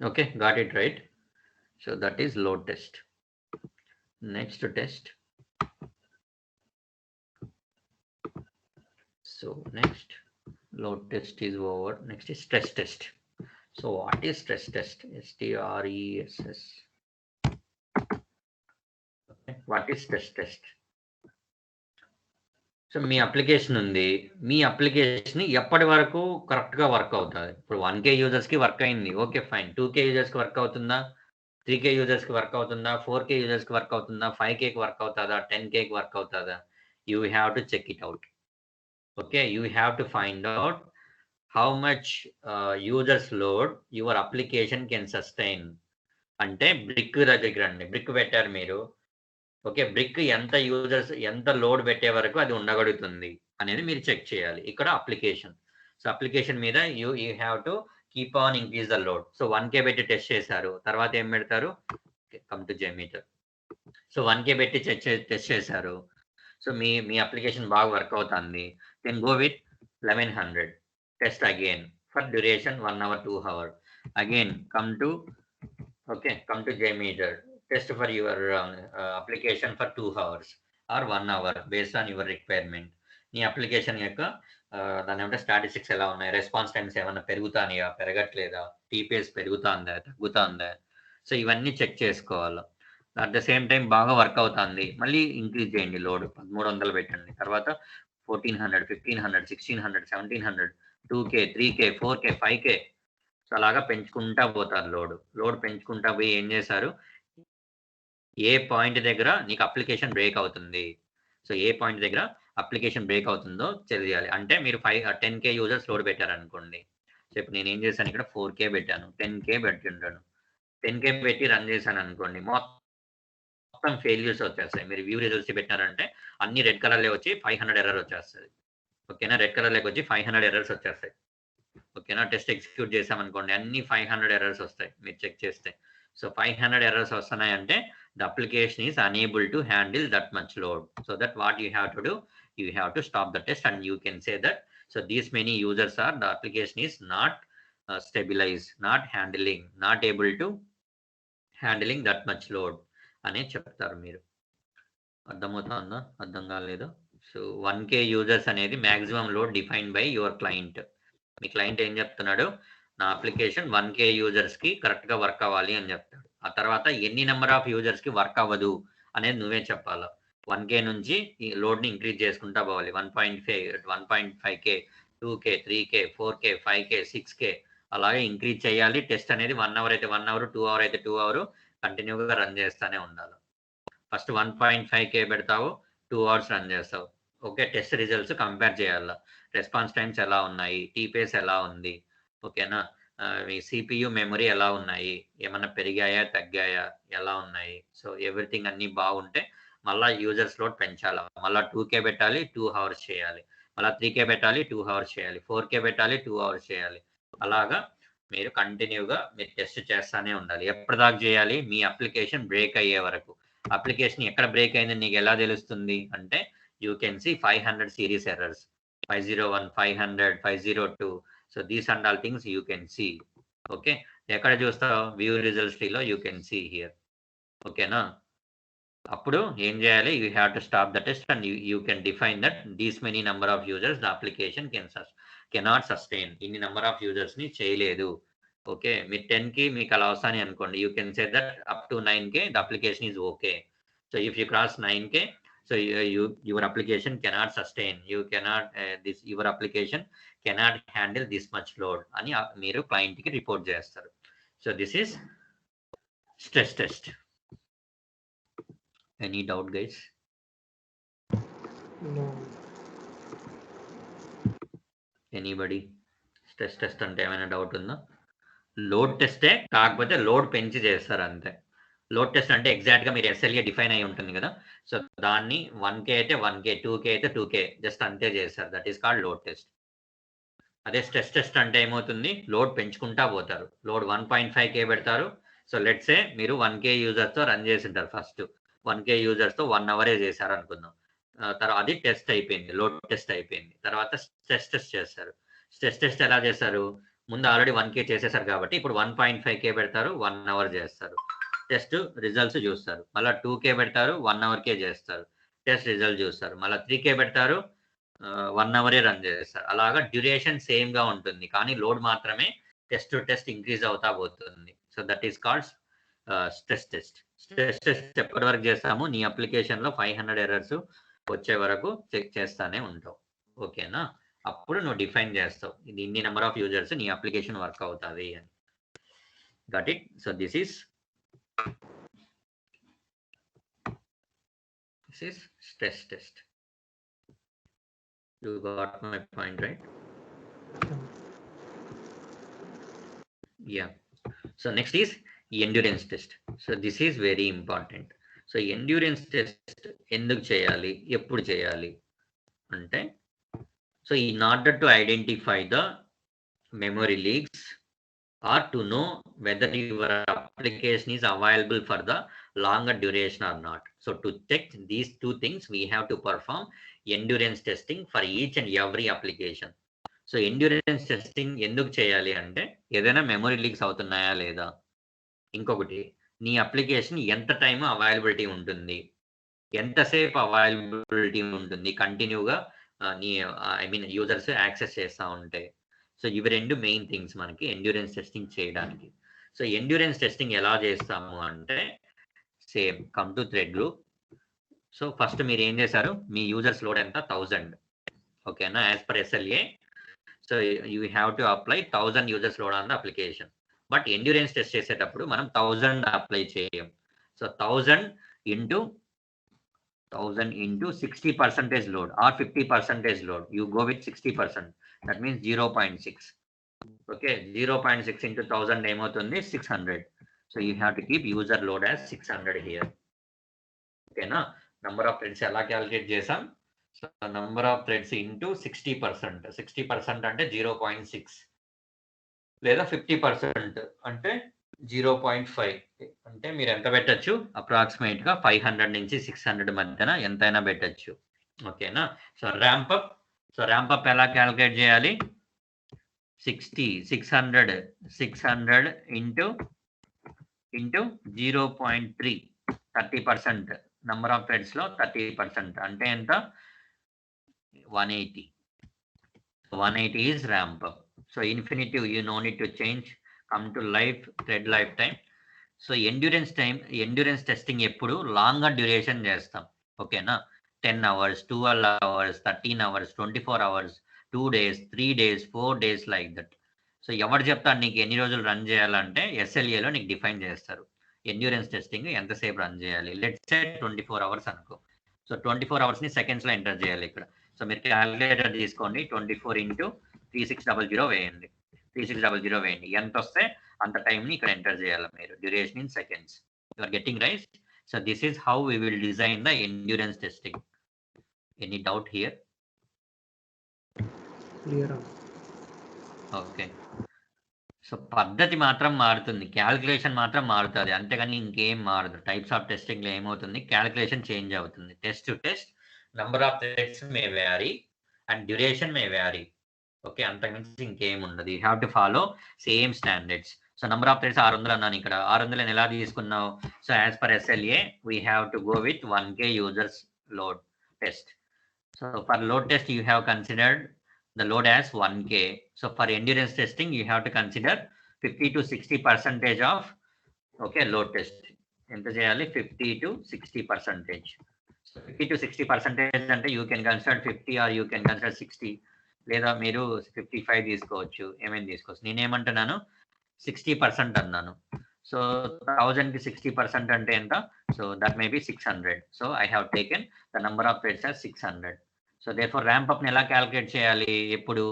Okay, got it right. So that is load test. Next test. So next load test is over. Next is stress test. So what is stress test? STRESS. Okay. What is stress test? So మీ application ఉంది, మీ application ఎప్పటి వరకు కరెక్ట్గా work అవుతుంది. ఇప్పుడు 1K యూజర్స్కి work అయింది, okay fine. 2K యూజర్స్కి work అవుతుందా, 3K యూజర్స్కి work అవుతుందా, 4K యూజర్స్కి వర్క్ అవుతుందా, 5Kకి వర్క్ అవుతుందా, 10Kకి వర్క్ అవుతుందా, you have to check it out. Okay, you have to find out how much users load your application can sustain. అంటే brick దగ్గరికి రండి, బ్రిక్ పెట్టారు మీరు, ఓకే, బ్రిక్ ఎంత యూజర్స్ ఎంత లోడ్ పెట్టే వరకు అది ఉండగలుగుతుంది అనేది మీరు చెక్ చేయాలి. ఇక్కడ అప్లికేషన్, సో అప్లికేషన్ మీద you have to keep on increase the load. So 1K పెట్టి టెస్ట్ చేశారు, తర్వాత ఏం పెడతారు, కమ్ టు జెమీటర్. సో 1K పెట్టి టెస్ట్ చేశారు, సో మీ అప్లికేషన్ బాగా వర్క్ అవుతుంది, then go with 1100, test again for duration 1 hour 2 hour, again come to JMeter, test for your application for 2 hours or 1 hour based on your requirement. నీ application యొక్క దాని ఏమంటే statistics ఎలా ఉన్నాయి, రెస్పాన్స్ టైమ్స్ ఏమైనా పెరుగుతాయా, పెరగట్లేదా, టీపీఎస్ పెరుగుతుందా, తగ్గుతుందా, సో ఇవన్నీ చెక్ చేసుకోవాలి. అట్ ద సేమ్ టైం బాగా వర్క్ అవుతుంది, మళ్ళీ ఇంక్రీజ్ చేయండి లోడ్, 1300 పెట్టండి, తర్వాత 1400, 1500, 1600, 1700, 2K, 3K, 4K, 5K. So అలాగా పెంచుకుంటా పోతారు లోడ్ పెంచుకుంటా పోయి ఏం చేశారు, ఏ పాయింట్ దగ్గర నీకు అప్లికేషన్ బ్రేక్ అవుతుంది, సో ఏ పాయింట్ దగ్గర అప్లికేషన్ బ్రేక్ అవుతుందో తెలియాలి. అంటే మీరు 10K యూజర్స్ లోడ్ పెట్టారనుకోండి, సో ఇప్పుడు నేను ఏం చేశాను, ఇక్కడ 4K పెట్టాను, 10K పెట్టింటాను, 10K పెట్టి రన్ చేశాను అనుకోండి, మొత్తం ఫెయిల్యూర్స్ వచ్చేస్తాయి. మీరు వ్యూ రిజల్ట్స్ పెట్టారంటే అన్ని రెడ్ కలర్లే వచ్చి 500 ఎర్రర్ వచ్చేస్తుంది. ఓకేనా, రెడ్ కలర్లోకి వచ్చి 500 ఎర్రర్స్ వచ్చేస్తాయి. ఓకేనా, టెస్ట్ ఎగ్జిక్యూట్ చేసామనుకోండి, అన్ని 500 ఎర్రర్స్ వస్తాయి మీరు చెక్ చేస్తే. సో 500 ఎర్రర్స్ వస్తున్నాయంటే the application is unable to handle that much load. So that what you have to do, you have to stop the test and you can say that, so these many users are, the application is not stabilized, not able to handling that much load అనే చెప్తారు. మీరు అర్థమవుతుందా, అర్థం కాలేదా? So 1K users అనేది maximum load define by your client. Me client ఏం చెప్తున్నాడు, నా అప్లికేషన్ 1K యూజర్స్కి కరెక్ట్గా వర్క్ అవ్వాలి అని చెప్తాడు. ఆ తర్వాత ఎన్ని నెంబర్ ఆఫ్ యూజర్స్కి వర్క్ అవ్వదు అనేది నువ్వే చెప్పాలి. 1K నుంచి ఈ లోడ్ని ఇంక్రీజ్ చేసుకుంటా పోవాలి, 1.5K, 2K, 3K, 4K, 5K, 6K అలాగే ఇంక్రీజ్ చేయాలి. టెస్ట్ అనేది 1 అవర్ అయితే 1 అవర్, 2 అవర్ అయితే 2 అవర్ కంటిన్యూగా రన్ చేస్తూనే ఉండాలి. ఫస్ట్ 1.5K పెడతావు, 2 అవర్స్ రన్ చేస్తావు. ఓకే, టెస్ట్ రిజల్ట్స్ కంపేర్ చేయాలి. రెస్పాన్స్ టైమ్స్ ఎలా ఉన్నాయి, టీపీఎస్ ఎలా ఉంది, ఓకేనా, మీ సిపియు మెమరీ ఎలా ఉన్నాయి, ఏమన్నా పెరిగాయా తగ్గాయా ఎలా ఉన్నాయి. సో ఎవ్రీథింగ్ అన్నీ బాగుంటే మళ్ళీ యూజర్స్ లోడ్ పెంచాలి. మళ్ళీ 2K పెట్టాలి, 2 అవర్స్ చేయాలి. మళ్ళీ 3K పెట్టాలి, 2 అవర్స్ చేయాలి. 4K పెట్టాలి, 2 అవర్స్ చేయాలి. అలాగా మీరు కంటిన్యూగా మీరు టెస్ట్ చేస్తూనే ఉండాలి. ఎప్పటిదాకా చేయాలి? మీ అప్లికేషన్ బ్రేక్ అయ్యే వరకు. అప్లికేషన్ ఎక్కడ బ్రేక్ అయిందని నీకు ఎలా తెలుస్తుంది అంటే you can see 500 series errors, 501, 500, 502. So these and all things you can see. Okay, ఎక్కడ చూస్తావు? వ్యూ రిజల్ట్స్ ట్రీలో యూ కెన్ సీ హియర్. ఓకేనా, అప్పుడు ఏం చేయాలి? You have to stop the test and you can define that these many number of users the application cannot sustain. ఇన్ని number of users ని చేయలేదు. ఓకే, మీరు 10K మీకు అలా వస్తాని అనుకోండి, you can say that up to 9K the application is okay. So if you cross 9K, so your application cannot sustain, you cannot your application cannot handle this much load అని మీరు client కి report చేస్తారు. So this is stress test. Any doubt guys? Anybody? Stress test అంటే ఏమైనా doubt ఉందా? Load టెస్టే, కాకపోతే load పెంచి చేస్తారు అంతే. లోడ్ టెస్ట్ అంటే ఎగ్జాక్ట్గా మీరు ఎస్ఎల్ఏ డిఫైన్ అయి ఉంటుంది కదా, సో దాన్ని 1K అయితే 1K, 2K అయితే 2K జస్ట్ అంతే చేస్తారు. That is called load test. అదే స్ట్రెస్ టెస్ట్ అంటే ఏమవుతుంది? లోడ్ పెంచుకుంటా పోతారు. లోడ్ 1.5K పెడతారు. సో లెట్స్ సే మీరు 1K యూజర్స్తో రన్ చేసి ఉంటారు. ఫస్ట్ 1K యూజర్స్తో 1 అవరే చేశారు అనుకుందాం. తర్వాత అది టెస్ట్ అయిపోయింది, లోడ్ టెస్ట్ అయిపోయింది. తర్వాత స్ట్రెస్ టెస్ట్ చేస్తారు. స్ట్రెస్ టెస్ట్ ఎలా చేస్తారు? ముందు ఆల్రెడీ 1K చేసేసారు కాబట్టి ఇప్పుడు 1.5K పెడతారు, 1 అవర్ చేస్తారు. టెస్ట్ రిజల్ట్స్ చూస్తారు. మళ్ళీ 2K పెడతారు, 1 అవర్కే చేస్తారు. టెస్ట్ రిజల్ట్ చూస్తారు. మళ్ళీ 3K పెడతారు, 1 అవరే రన్ చేస్తారు. అలాగా డ్యూరేషన్ సేమ్ గా ఉంటుంది, కానీ లోడ్ మాత్రమే టెస్ట్ టు టెస్ట్ ఇంక్రీజ్ అవుతా పోతుంది. So that is called stress test. Stress test ఎప్పటి వరకు చేస్తాము? నీ అప్లికేషన్ లో 500 ఎర్రర్స్ వచ్చే వరకు చెక్ చేస్తానే ఉంటావు. ఓకేనా, అప్పుడు నువ్వు డిఫైన్ చేస్తావు ఇది ఇన్ని నెంబర్ ఆఫ్ యూజర్స్ నీ అప్లికేషన్ వర్క్ అవుతుంది అని. Got it? So this is stress test. You got my point, right? Yeah. So next is endurance test. So this is very important. So endurance test ఎందుకు చేయాలి, ఎప్పుడు చేయాలి అంటే, so in order to identify the memory leaks or to know whether your application is available for the longer duration or not. So to check these two things, we have to perform endurance testing for each and every application. So endurance testing ఎందుకు చేయాలి అంటే, ఏదైనా memory leaks అవుతున్నాయా లేదా, ఇంకొకటి నీ application ఎంత time availability ఉంటుంది, ఎంతసేపు అవైలబిలిటీ ఉంటుంది కంటిన్యూగా నీ యూజర్స్ యాక్సెస్ చేస్తూ ఉంటే. సో ఇవి రెండు మెయిన్ థింగ్స్ మనకి ఎండ్యూరెన్స్ టెస్టింగ్ చేయడానికి. సో ఎండ్యూరెన్స్ టెస్టింగ్ ఎలా చేస్తాము అంటే, same come to thread group. So first మీరు ఏం చేశారు? మీ యూజర్స్ లోడ్ ఎంత? 1000. ఓకేనా, as per SLA. So you have to apply 1000 users load on the application. But endurance test చేసేటప్పుడు మనం 1000 అప్లై చేయం. So 1000 into 60% load or 50% load. You go with 60%. That means 0.6. Okay, 0.6 into 1000 ఏమవుతుంది? 600. So you have to keep user load as 600 here. Okay, na number of threads ఎలా calculate చేసాం? So number of threads into 60%. 60% అంటే 0.6 లేదా 50% అంటే 0.5. అంటే మీరు ఎంత పెట్టచ్చు? అప్రాక్సిమేట్ గా 500 నుంచి 600 మధ్యన ఎంతైనా పెట్టచ్చు. ఓకేనా, సో ర్యాంప్ అప్ ఎలా క్యాలిక్యులేట్ చేయాలి? 600 into 0.3, 30%. నెంబర్ ఆఫ్ థ్రెడ్స్ లో 30% అంటే ఎంత? 180. 180 is ramp up. So infinitive, you no need to change. Come to thread lifetime. So endurance testing ఎప్పుడు లాంగర్ డ్యూరేషన్ చేస్తాం. ఓకేనా, 10 hours, 12 hours, 13 hours, 24 hours, 2 days, 3 days, 4 days, like that. So ఎవరు చెప్తారు నీకు ఎన్ని రోజులు రన్ చేయాలంటే SLAలో నీకు డిఫైన్ చేస్తారు. ఎండ్యూరెన్స్ టెస్టింగ్ ఎంతసేపు రన్ చేయాలి. లెట్స్ సే 24 అవర్స్ అనుకో. సో 24 అవర్స్ని సెకండ్స్లో ఎంటర్ చేయాలి ఇక్కడ. సో మీరు క్యాలిక్యులేటర్ తీసుకోండి, 24 ఇంటూ 3600 వేయండి, 3600 వేయండి, ఎంత వస్తే అంత టైంని ఇక్కడ ఎంటర్ చేయాలి మీరు. Duration in seconds. You are getting right. So this is how we will design the endurance testing. Any doubt here? Clear. Okay. So పద్ధతి మాత్రం మారుతుంది, క్యాలిక్యులేషన్ మాత్రం మారుతుంది, అంతేగాని ఇంకేం మారదు. టైప్స్ ఆఫ్ టెస్టింగ్లో ఏమవుతుంది, క్యాలిక్యులేషన్ చేంజ్ అవుతుంది. Test to test number of threads may vary and duration may vary. Okay, అంతకుమించి ఇంకేం ఉండదు. You have to follow same standards. So number of threads 600 అన్నాను ఇక్కడ. 600 ఎలా తీసుకున్నావు? So as per SLA we have to go with 1K users load test. So for load test you have considered the load as 1K. So for endurance testing, you have to consider 50 to 60% of load test. Enta cheyali 50 to 60%. So 50 to 60% ante you can consider 50 or you can consider 60. లేదా మీరు 55 తీసుకోవచ్చు, ఏమైనా తీసుకోవచ్చు. నేనేమంటున్నాను 60% అన్నాను. So 1000కి 60% అంటే ఎంత? So that may be 600. So I have taken the number of threads as 600. So therefore ramp up ని ఎలా క్యాలిక్యులేట్ చేయాలి? ఎప్పుడు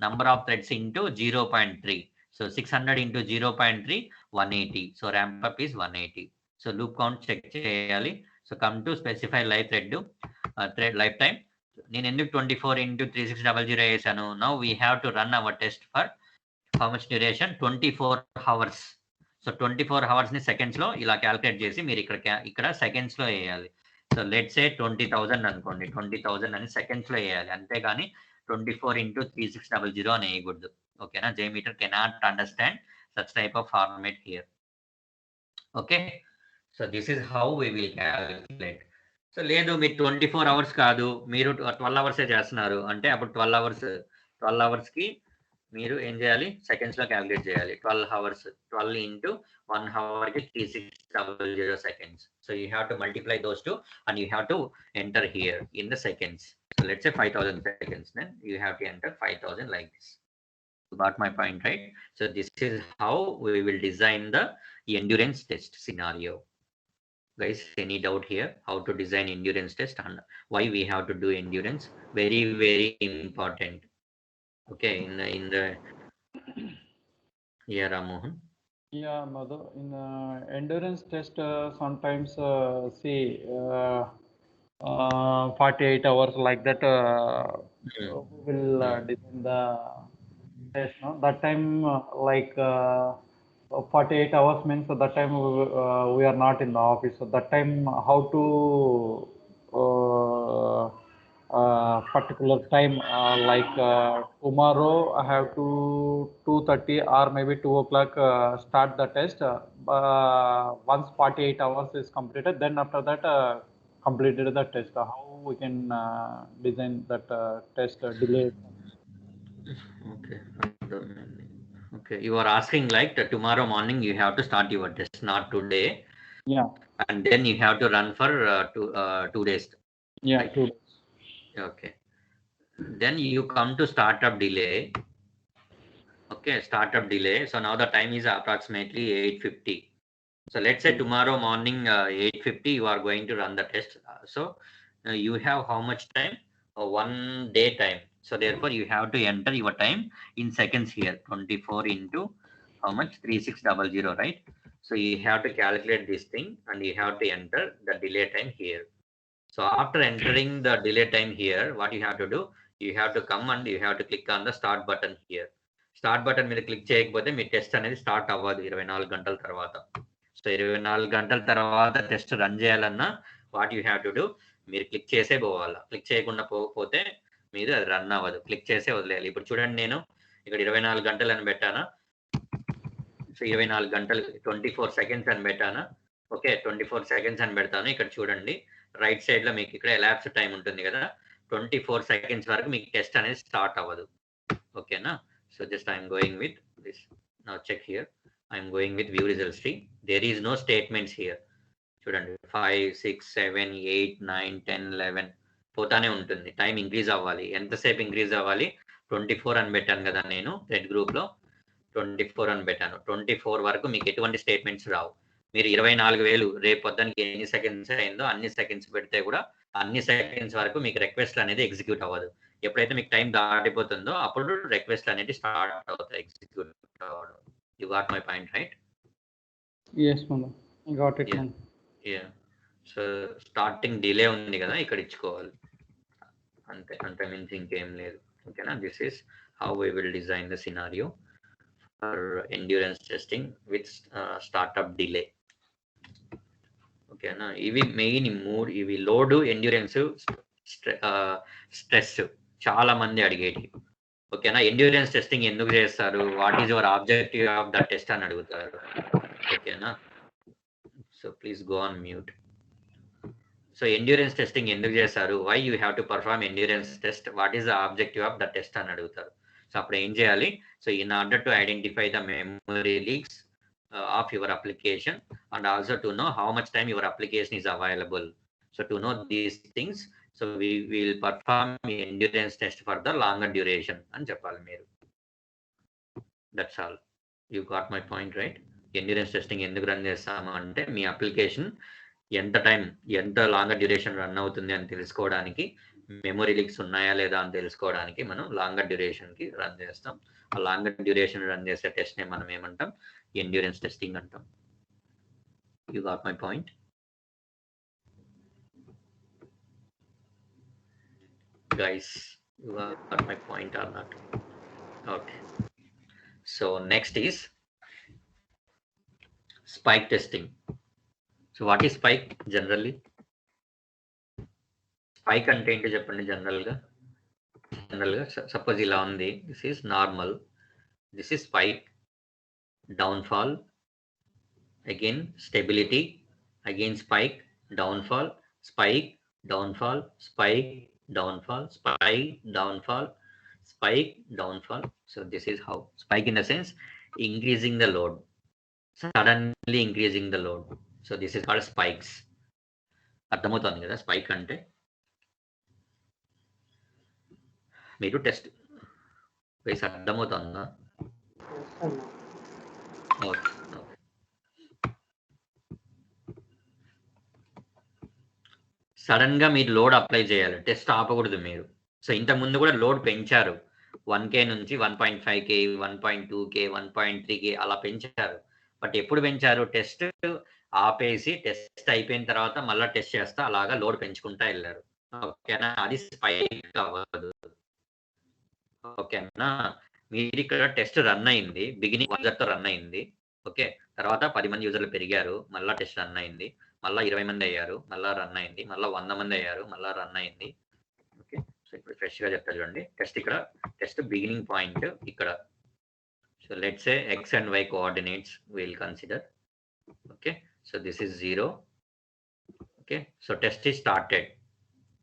number of threads into 0.3. So 600 into 0.3 180. So ramp up is 180. So loop count check చేయాలి. So come to specify life thread life time. నేను ఎందుకు 24 into 3600 వేసాను? Now we have to run our test for how much duration? 24 hours. So 24 hours ని seconds లో ఇలా calculate చేసి మీరు ఇక్కడ సెకండ్స్ లో వేయాలి. సో లెట్స్ సే 20,000 అనుకోండి, 20,000 అని సెకండ్స్ లో వేయాలి, అంతేగాని 24 ఇంటూ 3600 అని వేయకూడదు. ఓకేనా? JMeter cannot understand such type of format here. Okay, so this is how we will calculate. So లేదు మీరు 24 అవర్స్ కాదు, మీరు 12 అవర్సే చేస్తున్నారు అంటే అప్పుడు 12 అవర్స్కి మీరు ఏం చేయాలి? సెకండ్స్ లో క్యాలిక్యులేట్ చేయాలి. 12 అవర్స్, 12 ఇంటూ 1 అవర్ కి 3600 seconds. So you have to multiply those two and you have to enter here in the seconds. So let's say 5000 seconds, then you have to enter 5000 like this. You got my point, right? So this is how we will design the endurance test scenario. Guys, any doubt here how to design endurance test and why we have to do endurance? Very, very important. Okay, in the yeah, Ramohan. Yeah, Madhu, in endurance test, sometimes see 48 hours like that will design the test. No? That time, 48 hours means that time we are not in the office. So that time, how to particular time tomorrow I have to 2:30 or maybe 2 o'clock start the test. Once 48 hours is completed, then after that completed the test. How we can design that test delay? Okay, you are asking like tomorrow morning you have to start your test, not today. Yeah. And then you have to run for 2 days. Yeah, right? 2 days. Okay, then you come to startup delay. Okay, startup delay. So now the time is approximately 8:50. So let's say tomorrow morning 8:50 you are going to run the test. So you have how much time? 1 day time. So therefore you have to enter your time in seconds here. 24 into how much? 3600, right? So you have to calculate this thing and you have to enter the delay time here. So after entering the delay time here, what you have to do? You have to come and you have to click on the start button here. Start button మీద click చేయకపోతే మీ test అనేది start అవ్వదు 24 గంటల తర్వాత. So 24 గంటల తర్వాత test run చేయాలన్నా what you have to do? మీరు క్లిక్ చేసే పోవాలా. క్లిక్ చేయకుండా పోతే మీరు అది రన్ అవ్వదు. క్లిక్ చేసే వదిలేయాలి. ఇప్పుడు చూడండి, నేను ఇక్కడ 24 గంటలు అని పెట్టానా? సో 24 గంటలు 24 seconds అని పెట్టానా? ఓకే, 24 seconds అని పెడతాను. ఇక్కడ చూడండి రైట్ సైడ్ లో మీకు ఇక్కడ ఎలాప్స్ టైం ఉంటుంది కదా, 24 seconds వరకు మీకు టెస్ట్ అనేది స్టార్ట్ అవ్వదు. ఓకేనా? So just I'm going with this. Now check here, I'm going with view results tree. There is no statements here. చూడండి 5, 6, 7, 8, 9, 10, 11 పోతానే ఉంటుంది. టైం ఇంక్రీజ్ అవ్వాలి. ఎంతసేపు ఇంక్రీజ్ అవ్వాలి? 24 అని పెట్టాను కదా నేను రెడ్ గ్రూప్ లో. 24 అని పెట్టాను. 24 వరకు మీకు ఎటువంటి స్టేట్మెంట్స్ రావు. మీరు 24,000 రేపు పొద్దునకి ఎన్ని సెకండ్స్ అయిందో అన్ని సెకండ్స్ పెడితే కూడా అన్ని సెకండ్స్ వరకు మీకు రిక్వెస్ట్ అనేది ఎగ్జిక్యూట్ అవ్వదు. ఎప్పుడైతే మీకు టైం దాటిపోతుందో అప్పుడు రిక్వెస్ట్ అనేది స్టార్ట్ అవుతాయి ఎగ్జిక్యూట్ అవ్వడం. You got my point right? Yes, Manu. Got it, Yeah. Manu. Yeah. So starting delay ఉంది కదా, ఇక్కడ ఇచ్చుకోవాలి అంతే, అంతే మీన్స్ ఇంకేం లేదు. ఓకేనా? This is how we will design the scenario for endurance testing with startup delay. ఓకేనా? ఇవి మెయిన్ ఇవి లోడ్, ఎండ్యూరెన్స్, స్ట్రెస్ చాలా మంది అడిగేటి. ఓకేనా? ఎండ్యూరెన్స్ టెస్టింగ్ ఎందుకు చేస్తారు, what is your objective of the test అని అడుగుతారు. ఓకేనా? So please go on mute. So endurance testing ఎందుకు చేస్తారు, why you have to perform endurance test, what is the objective of the test అని అడుగుతారు. So అప్పుడు ఏం చేయాలి, so in order to identify the memory leaks of your application and also to know how much time your application is available. So to know these things, so we will perform endurance test for the longer duration అని చెప్పాలి మీరు. That's all. You got my point right? Endurance testing ఎందుకు run చేస్తాము అంటే మీ application ఎంత time, ఎంత longer duration run అవుతుంది అని తెలుసుకోవడానికి, మెమొరీ లీక్స్ ఉన్నాయా లేదా అని తెలుసుకోవడానికి మనం లాంగర్ డ్యూరేషన్కి రన్ చేస్తాం. ఆ లాంగర్ డ్యూరేషన్ రన్ చేసే టెస్ట్ని మనం ఏమంటాం, ఎండ్యూరెన్స్ టెస్టింగ్ అంటాం. You got my point? Guys, you got my point or not? Okay. So next is spike testing. So what is spike generally? Spike అంటే ఏంటో చెప్పండి జనరల్గా. సపోజ్ ఇలా ఉంది, this is normal, this is spike, downfall, again stability, again spike, downfall, spike, downfall, spike, downfall, spike, downfall, spike, downfall. So this is how spike, in the sense increasing the load, suddenly increasing the load. So this is called spikes. అర్థమవుతుంది కదా spike అంటే? మీరు test వేసి అర్థమవుతుందా? Okay. Sudden గా మీరు load apply చేయాలి, test ఆపకూడదు మీరు. సో ఇంతకు ముందు కూడా లోడ్ పెంచారు, 1K నుంచి 1.5K, 1.2K, 1.3K అలా పెంచారు. బట్ ఎప్పుడు పెంచారు, టెస్ట్ ఆపేసి టెస్ట్ అయిపోయిన తర్వాత మళ్ళీ టెస్ట్ చేస్తా అలాగా లోడ్ పెంచుకుంటా వెళ్ళారు. ఓకేనా? అది స్పైక్ అవ్వదు. ఓకేనా? మీరు ఇక్కడ టెస్ట్ రన్ అయింది, బిగినింగ్ యూజర్తో రన్ అయింది. ఓకే, తర్వాత 10 మంది యూజర్లు పెరిగారు, మళ్ళీ టెస్ట్ రన్ అయింది, మళ్ళీ 20 మంది అయ్యారు, మళ్ళీ రన్ అయింది, మళ్ళీ 100 మంది అయ్యారు, మళ్ళీ రన్ అయింది. ఓకే, సో ఇప్పుడు ఫ్రెష్గా చెప్తా చూడండి. టెస్ట్ ఇక్కడ, టెస్ట్ బిగినింగ్ పాయింట్ ఇక్కడ. So let's say x and y coordinates we'll consider. Okay, so this is 0. Okay, so test is started,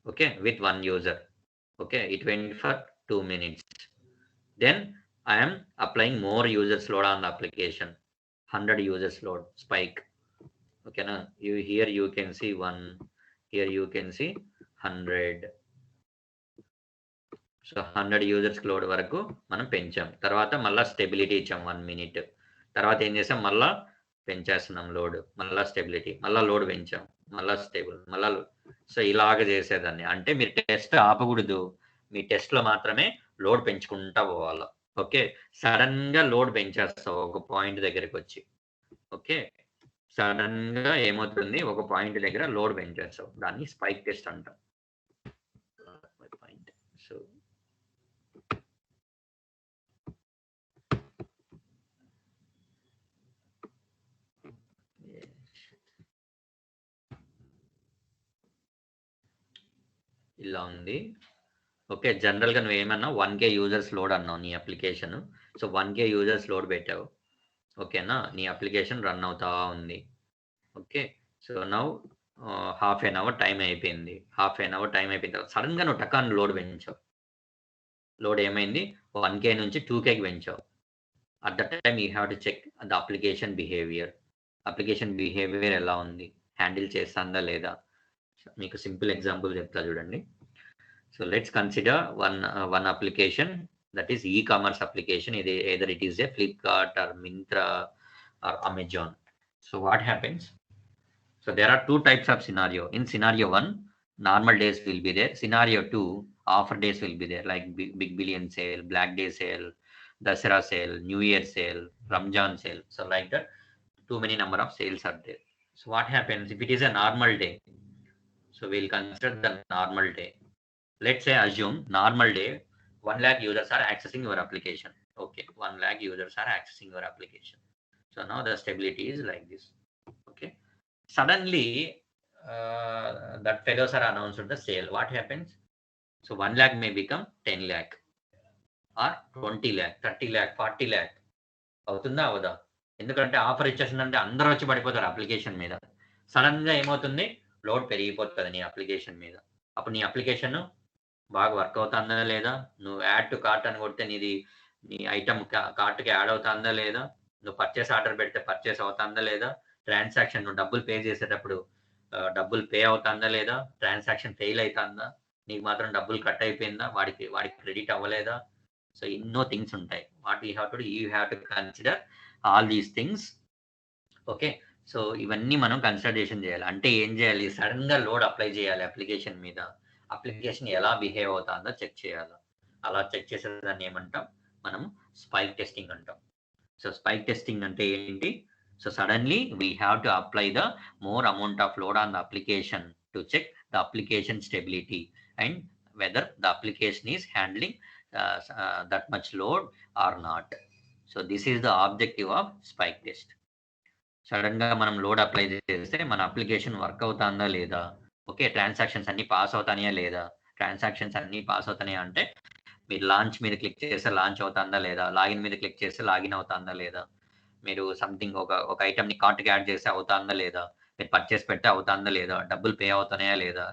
okay, with one user. Okay, it went for 2 minutes. Then I am applying more users load on the application, 100 users load, spike. Okay, now here you can see 1, here you can see 100. So 100 users load వరకు మనం పెంచాం. తర్వాత మళ్ళీ stability ఇచ్చాం 1 minute. తర్వాత ఏం చేసాం, మళ్ళీ పెంచేస్తున్నాం లోడ్, మళ్ళీ స్టెబిలిటీ, మళ్ళీ లోడ్ పెంచాం, మళ్ళీ స్టేబుల్, మళ్ళీ లోడ్. సో ఇలాగ చేసేదాన్ని. అంటే మీరు టెస్ట్ ఆపకూడదు, మీ టెస్ట్లో మాత్రమే లోడ్ పెంచుకుంటా పోవాలి. ఓకే, సడన్ గా లోడ్ పెంచేస్తావు ఒక పాయింట్ దగ్గరికి వచ్చి. ఓకే, సడన్ గా ఏమవుతుంది, ఒక పాయింట్ దగ్గర లోడ్ పెంచేస్తావు, దాన్ని స్పైక్ టెస్ట్ అంటాం. సో ఇలా ఉంది. ఓకే, జనరల్గా నువ్వు ఏమన్నా 1K యూజర్స్ లోడ్ అన్నావు నీ application. So 1K users load పెట్టావు. ఓకేనా, నీ అప్లికేషన్ రన్ అవుతా ఉంది. Okay, so now half an hour time అయిపోయింది. హాఫ్ ఎన్ అవర్ టైం అయిపోయిన తర్వాత సడన్గా నువ్వు టకాన్ లోడ్ పెంచావు. లోడ్ ఏమైంది, 1K నుంచి 2Kకి పెంచావు. At the time you have to check the application behaviour. Application behaviour ఎలా ఉంది, హ్యాండిల్ చేస్తుందా లేదా. మీకు సింపుల్ ఎగ్జాంపుల్ చెప్తా చూడండి. So let's consider one application That is e-commerce application, either it is a Flipkart or Myntra or Amazon. So what happens? So there are two types of scenario. In scenario 1, normal days will be there. Scenario 2, offer days will be there, like big billion sale, Black Day sale, Dasara sale, New Year sale, Ramjan sale. So like that, too many number of sales are there. So what happens if it is a normal day? So we'll consider the normal day. Let's say assume normal day, 1 lakh users are accessing your application. Okay, 1 lakh users are accessing your application. So now the stability is like this. Okay. Suddenly, that fellows are announced the sale. What happens? So 1 lakh may become 10 lakh or 20 lakh, 30 lakh, 40 lakh. అవుతుందా అవదా? ఎందుకంటే offer ఇచ్చేసిందంటే అందరూ వచ్చి పడిపోతారు application మీద. Sudden గా ఏమవుతుంది? Load పెరిగిపోతుంది నీ అప్లికేషన్ మీద. అప్పుడు నీ అప్లికేషన్ బాగా వర్క్ అవుతుందా లేదా? నువ్వు యాడ్ టు కార్ట్ అని కొడితే నీ ఐటమ్ కార్ట్కి యాడ్ అవుతుందా లేదా? నువ్వు పర్చేస్ ఆర్డర్ పెడితే పర్చేస్ అవుతుందా లేదా? ట్రాన్సాక్షన్ నువ్వు డబ్బులు పే చేసేటప్పుడు డబ్బులు పే అవుతుందా లేదా? ట్రాన్సాక్షన్ ఫెయిల్ అవుతుందా? నీకు మాత్రం డబ్బులు కట్ అయిపోయిందా? వాడికి క్రెడిట్ అవ్వలేదా? సో ఎన్నో థింగ్స్ ఉంటాయి. What you have to do, you have to consider all these things. Okay, so ఇవన్నీ మనం కన్సిడరేషన్ చేయాలి. అంటే ఏం చేయాలి? సడన్ గా లోడ్ అప్లై చేయాలి అప్లికేషన్ మీద. అప్లికేషన్ ఎలా బిహేవ్ అవుతుందో చెక్ చేయాలి. అలా చెక్ చేసేదాన్ని ఏమంటాం మనం? స్పైక్ టెస్టింగ్ అంటాం. సో స్పైక్ టెస్టింగ్ అంటే ఏంటి? So suddenly we have to apply the more amount of load on the application to check the application stability and whether the application is handling that much load or not. So this is the objective of spike test. Sudden గా మనం load apply చేస్తే మన application work అవుతుందా లేదా? Okay, transactions అన్ని pass అవుతాయా లేదా? Transactions అన్ని పాస్ అవుతాయా అంటే మీరు లాంచ్ మీద క్లిక్ చేస్తే లాంచ్ అవుతుందా లేదా? లాగిన్ మీద క్లిక్ చేస్తే లాగిన్ అవుతుందా లేదా? మీరు సంథింగ్ ఒక ఐటమ్ ని కార్ట్కి యాడ్ చేస్తే అవుతుందా లేదా? మీరు పర్చేస్ పెడితే అవుతుందా లేదా? డబ్బులు పే అవుతున్నాయా లేదా?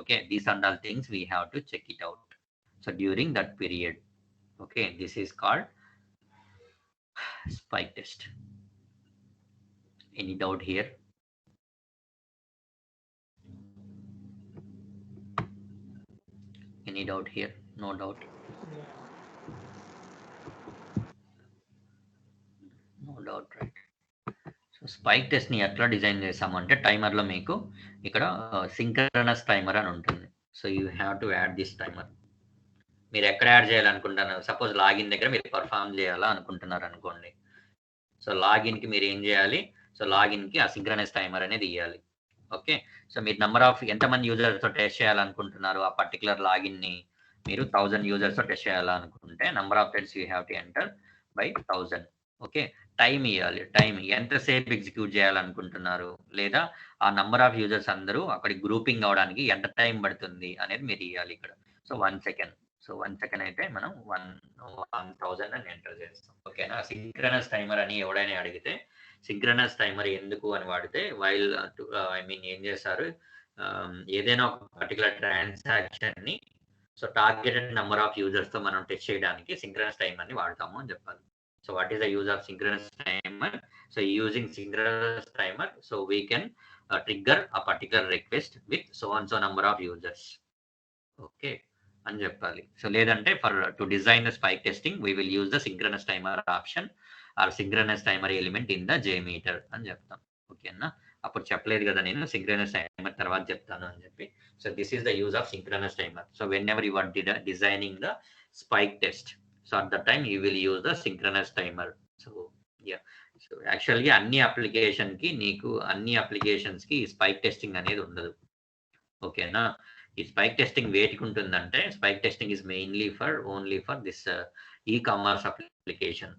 Okay, these are all things we have to check it out. So during that period, okay, this is called spike test. Any doubt here? Any doubt here? No doubt. No doubt, right? So spike test ని ఎట్లా design చేసామంటే timer లో మీకు ఇక్కడ synchronous timer అని ఉంటుంది. So you have to add this timer. మీరు ఎక్కడ యాడ్ చేయాలనుకుంటున్నారు? సపోజ్ లాగిన్ దగ్గర మీరు పర్ఫామ్ చేయాలా అనుకుంటున్నారు అనుకోండి. సో లాగిన్ కి మీరు ఏం చేయాలి? సో లాగిన్ కి ఆ సింక్రనస్ టైమర్ అనేది ఇవ్వాలి. ఓకే, సో మీరు నెంబర్ ఆఫ్ ఎంతమంది యూజర్స్ తో టెస్ట్ చేయాలనుకుంటున్నారు ఆ పర్టికులర్ లాగిన్ ని? మీరు 1000 యూజర్స్ తో టెస్ట్ చేయాలనుకుంటే number of test you have to enter by 1000. Okay, time ఇవ్వాలి. టైం ఎంతసేపు ఎగ్జిక్యూట్ చేయాలనుకుంటున్నారు, లేదా ఆ నెంబర్ ఆఫ్ యూజర్స్ అందరూ అక్కడికి గ్రూపింగ్ అవడానికి ఎంత టైం పడుతుంది అనేది మీరు ఇవ్వాలి ఇక్కడ. So 1 second. సో 1 సెకండ్ అయితే మనం 1000 అని ఎంటర్ చేస్తాం. ఓకేనా? సింక్రనస్ టైమర్ అని ఎవడైనా అడిగితే సింక్రనస్ టైమర్ ఎందుకు అని వాడితే వైల్ ఏం చేస్తారు, ఏదైనా ఒక పర్టికులర్ ట్రాన్సాక్షన్ ని so targeted number of users తో మనం టెస్ట్ చేయడానికి సింక్రనస్ టైమర్ ని వాడతాము అని చెప్పాలి. So what is the use of synchronous timer? So using synchronous timer, so we can trigger a particular request with so and so number of users. Okay, అని చెప్పాలి. So లేదంటే for to design the spike testing we will use the synchronous timer option or synchronous timer element in the JMeter అని చెప్తాం. ఓకేనా? అప్పుడు చెప్పలేదు కదా నేను synchronous timer తర్వాత చెప్తాను అని చెప్పి. So this is the use of synchronous timer. So whenever you are designing the spike test, so at that time you will use the synchronous timer. So yeah, so actually అన్ని application కి నీకు అన్ని applications కి spike testing అనేది ఉండదు. ఓకేనా? ఈ spike testing వేటికి ఉంటుందంటే spike testing is mainly only for this e-commerce application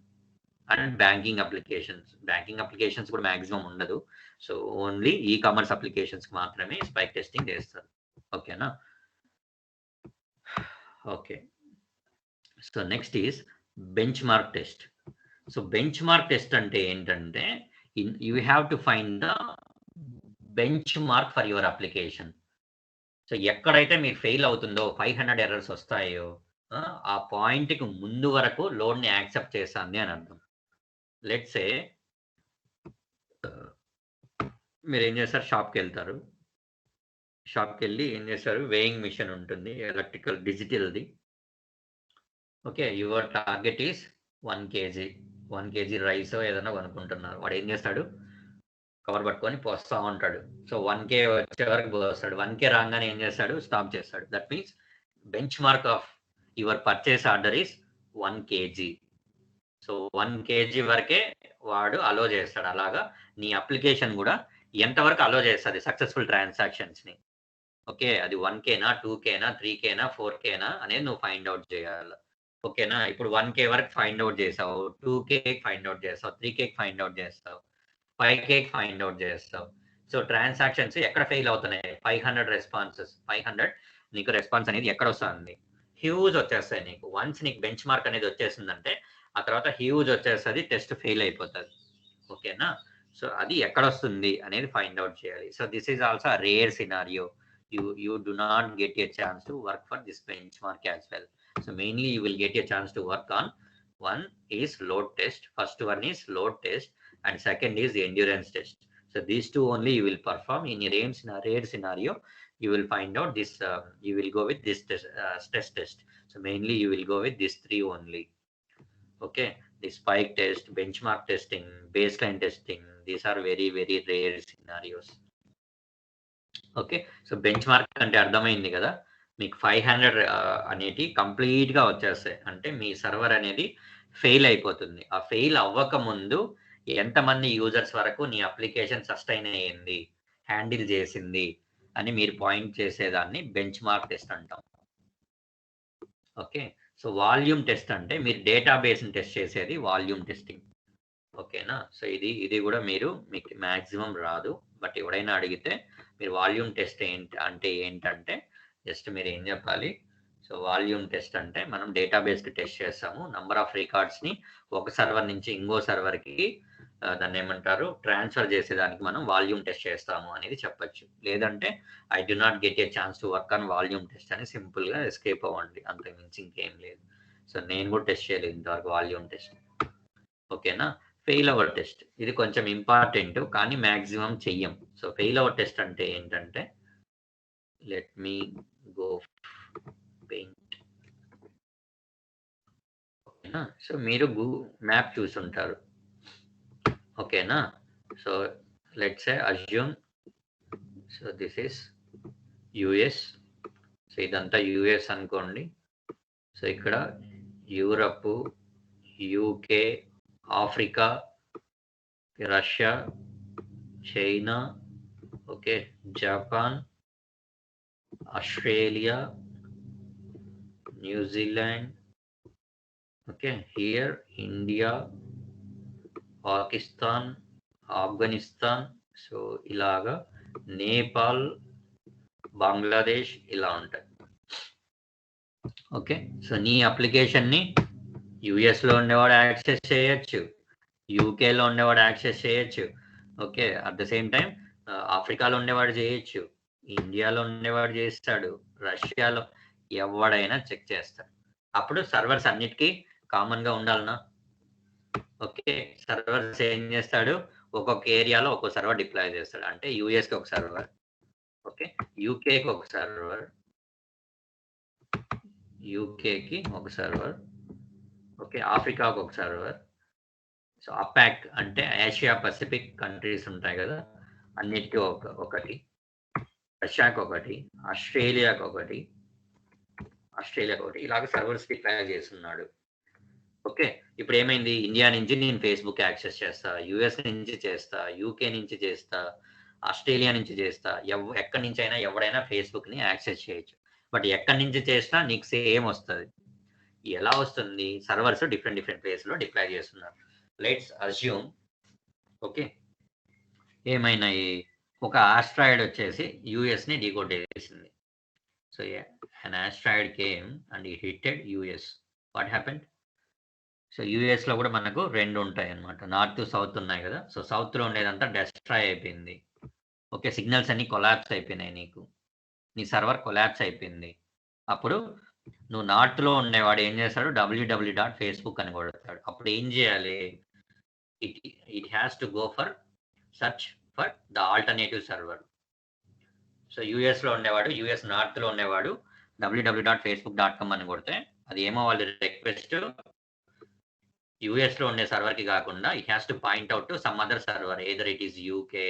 and banking applications. Banking applications కూడా మాక్సిమం ఉండదు. సో ఓన్లీ ఈ-కామర్స్ అప్లికేషన్స్ కి మాత్రమే స్పైక్ టెస్టింగ్ చేస్తారు. ఓకేనా? Okay, so next is benchmark test. So benchmark test అంటే ఏంటంటే you have to find the benchmark for your application. So ఎక్కడైతే మీరు ఫెయిల్ అవుతుందో 500 ఎర్రర్స్ వస్తాయో ఆ పాయింట్ కి ముందు వరకు లోడ్ ని యాక్సెప్ట్ చేస్తుంది అని అర్థం. లెట్స్ సే మీరు ఏం చేస్తారు, షాప్కి వెళ్తారు. షాప్కి వెళ్ళి ఏం చేస్తారు, వేయింగ్ మిషన్ ఉంటుంది, ఎలక్ట్రికల్ డిజిటల్ది. Okay, your target is 1 kg rice ఏదైనా కొనుక్కుంటున్నారు. వాడు ఏం చేస్తాడు, కవర్ పట్టుకొని పోస్తా ఉంటాడు. సో 1K వచ్చే వరకు పోస్తాడు. 1K రాగానే ఏం చేస్తాడు, స్టాప్ చేస్తాడు. That means bench mark of your purchase order is 1 kg. So 1 kg వరకే వాడు అలో చేస్తాడు. అలాగా నీ అప్లికేషన్ కూడా ఎంతవరకు అలో చేస్తుంది సక్సెస్ఫుల్ ట్రాన్సాక్షన్స్ ని. ఓకే, అది 1Kనా, 2Kనా, 3Kనా, 4Kనా అనేది నువ్వు ఫైండ్ అవుట్ చేయాలి. ఓకేనా, ఇప్పుడు 1K వరకు ఫైండ్ అవుట్ చేసావు, 2K ఫైండ్ అవుట్ చేస్తావు, 3K ఫైండ్ అవుట్ చేస్తావు, 5K ఫైండ్ అవుట్ చేస్తావు. సో ట్రాన్సాక్షన్స్ ఎక్కడ ఫెయిల్ అవుతున్నాయి, 500 రెస్పాన్సెస్, 500 నీకు రెస్పాన్స్ అనేది ఎక్కడ వస్తుంది, హ్యూజ్ వచ్చేస్తాయి నీకు. వన్స్ నీకు బెంచ్ మార్క్ అనేది వచ్చేసిందంటే ఆ తర్వాత హ్యూజ్ వచ్చేస్తుంది, టెస్ట్ ఫెయిల్ అయిపోతుంది. ఓకేనా, సో అది ఎక్కడ వస్తుంది అనేది ఫైండ్ అవుట్ చేయాలి. So this is also rare scenario. You do not get a chance to work for this benchmark as well. So mainly you will get a chance to work on, one is load test, first one is load test, and second is the endurance test. So these two only you will perform. In a rare scenario you will find out this, you will go with this test. So mainly you will go with these three only. Okay, the spike test, benchmark testing, baseline testing, these are very rare scenarios. Okay, so bench mark అంటే అర్థమైంది కదా మీకు. 500 అనేటి complete గా వచ్చేస్తాయి. అంటే మీ server అనేది fail అయిపోతుంది. ఆ ఫెయిల్ అవ్వక ముందు ఎంతమంది యూజర్స్ వరకు నీ అప్లికేషన్ సస్టైన్ అయ్యింది, హ్యాండిల్ చేసింది అని మీరు పాయింట్ చేసేదాన్ని బెంచ్ మార్క్ టెస్ట్ అంటాం. ఓకే, సో వాల్యూమ్ టెస్ట్ అంటే మీరు డేటాబేస్ని టెస్ట్ చేసేది వాల్యూమ్ టెస్టింగ్. ఓకేనా, సో ఇది కూడా మీకు మ్యాక్సిమం రాదు. బట్ ఎవడైనా అడిగితే మీరు వాల్యూమ్ టెస్ట్ ఏంటంటే జస్ట్ మీరు ఏం చెప్పాలి, సో వాల్యూమ్ టెస్ట్ అంటే మనం డేటాబేస్కి టెస్ట్ చేస్తాము. నంబర్ ఆఫ్ రికార్డ్స్ని ఒక సర్వర్ నుంచి ఇంకో సర్వర్కి దాన్ని ఏమంటారు, ట్రాన్స్ఫర్ చేసేదానికి మనం వాల్యూమ్ టెస్ట్ చేస్తాము అనేది చెప్పచ్చు. లేదంటే I do not get a chance to work on volume test అని సింపుల్గా ఎస్కేప్ అవ్వండి, అంతకు మించి ఇంకేం లేదు. సో నేను కూడా టెస్ట్ చేయలేదు ఇంతవరకు వాల్యూమ్ టెస్ట్. ఓకేనా, ఫెయిల్ అవర్ టెస్ట్ ఇది కొంచెం ఇంపార్టెంట్ కానీ మ్యాక్సిమం చెయ్యం. సో ఫెయిల్ అవర్ టెస్ట్ అంటే ఏంటంటే, లెట్ మీ గో పెయింట్. ఓకేనా, సో మీరు మ్యాప్ చూసుంటారు. ఓకేనా, so let's say assume, so this is US. So ఇదంతా యుఎస్ అనుకోండి. సో ఇక్కడ Europe, UK, Africa, Russia, China, okay, Japan, Australia, New Zealand, okay, here India, Pakistan, Afghanistan, so ఇలాగా నేపాల్, బంగ్లాదేశ్ ఇలా ఉంటాయి. ఓకే, సో నీ అప్లికేషన్ని యుఎస్లో ఉండేవాడు యాక్సెస్ చేయొచ్చు, యూకేలో ఉండేవాడు యాక్సెస్ చేయొచ్చు. Okay, at the same time ఆఫ్రికాలో ఉండేవాడు చేయొచ్చు, ఇండియాలో ఉండేవాడు చేస్తాడు, రష్యాలో ఎవడైనా చెక్ చేస్తాడు. అప్పుడు సర్వర్స్ అన్నిటికీ కామన్గా ఉండాలనా? ఓకే, సర్వర్స్ ఏం చేస్తాడు, ఒక్కొక్క ఏరియాలో ఒక్కో సర్వర్ డిప్లాయ్ చేస్తాడు. అంటే యూఎస్కి ఒక సర్వర్, ఓకే, యూకేకి ఒక సర్వర్, యూకేకి ఒక సర్వర్, ఓకే, ఆఫ్రికాకి ఒక సర్వర్. సో అపాక్ అంటే ఏషియా పసిఫిక్ కంట్రీస్ ఉంటాయి కదా, అన్నిటికీ ఒకటి, రష్యాకి ఒకటి, ఆస్ట్రేలియాకి ఒకటి, ఇలాగ సర్వర్స్ డిప్లాయ్ చేస్తున్నాడు. ఓకే, ఇప్పుడు ఏమైంది, ఇండియా నుంచి నేను ఫేస్బుక్ యాక్సెస్ చేస్తా, యుఎస్ నుంచి చేస్తా, యూకే నుంచి చేస్తా, ఆస్ట్రేలియా నుంచి చేస్తా, ఎక్కడి నుంచి అయినా ఎవడైనా ఫేస్బుక్ని యాక్సెస్ చేయొచ్చు. బట్ ఎక్కడి నుంచి చేసినా నీకు సేమ్ వస్తుంది. ఎలా వస్తుంది, సర్వర్స్ డిఫరెంట్ ప్లేస్లో డిప్లాయ్ చేస్తున్నారు. లెట్స్ అజ్యూమ్, ఓకే, ఏమైనాయి, ఒక ఆస్ట్రాయిడ్ వచ్చేసి యుఎస్ని డీకోడ్ చేసింది. So an asteroid came and it hit US. What happened? So యుఎస్లో కూడా మనకు రెండు ఉంటాయి అన్నమాట, నార్త్ సౌత్ ఉన్నాయి కదా. సో సౌత్లో ఉండేదంతా డెస్ట్రాయ్ అయిపోయింది. ఓకే, సిగ్నల్స్ అన్ని కొలాప్స్ అయిపోయినాయి, నీ సర్వర్ కొలాప్స్ అయిపోయింది. అప్పుడు నువ్వు నార్త్లో ఉండేవాడు ఏం చేస్తాడు, www.facebook అని కొడతాడు. అప్పుడు ఏం చేయాలి, it has to go for search for the alternative server. So యుఎస్లో ఉండేవాడు, యుఎస్ నార్త్లో ఉండేవాడు www.facebook.com అని కొడితే అది ఏమవ్వాలి రిక్వెస్ట్ యూఎస్ లో ఉండే సర్వర్ కి కాకుండా it has to point out to some other server either it is UK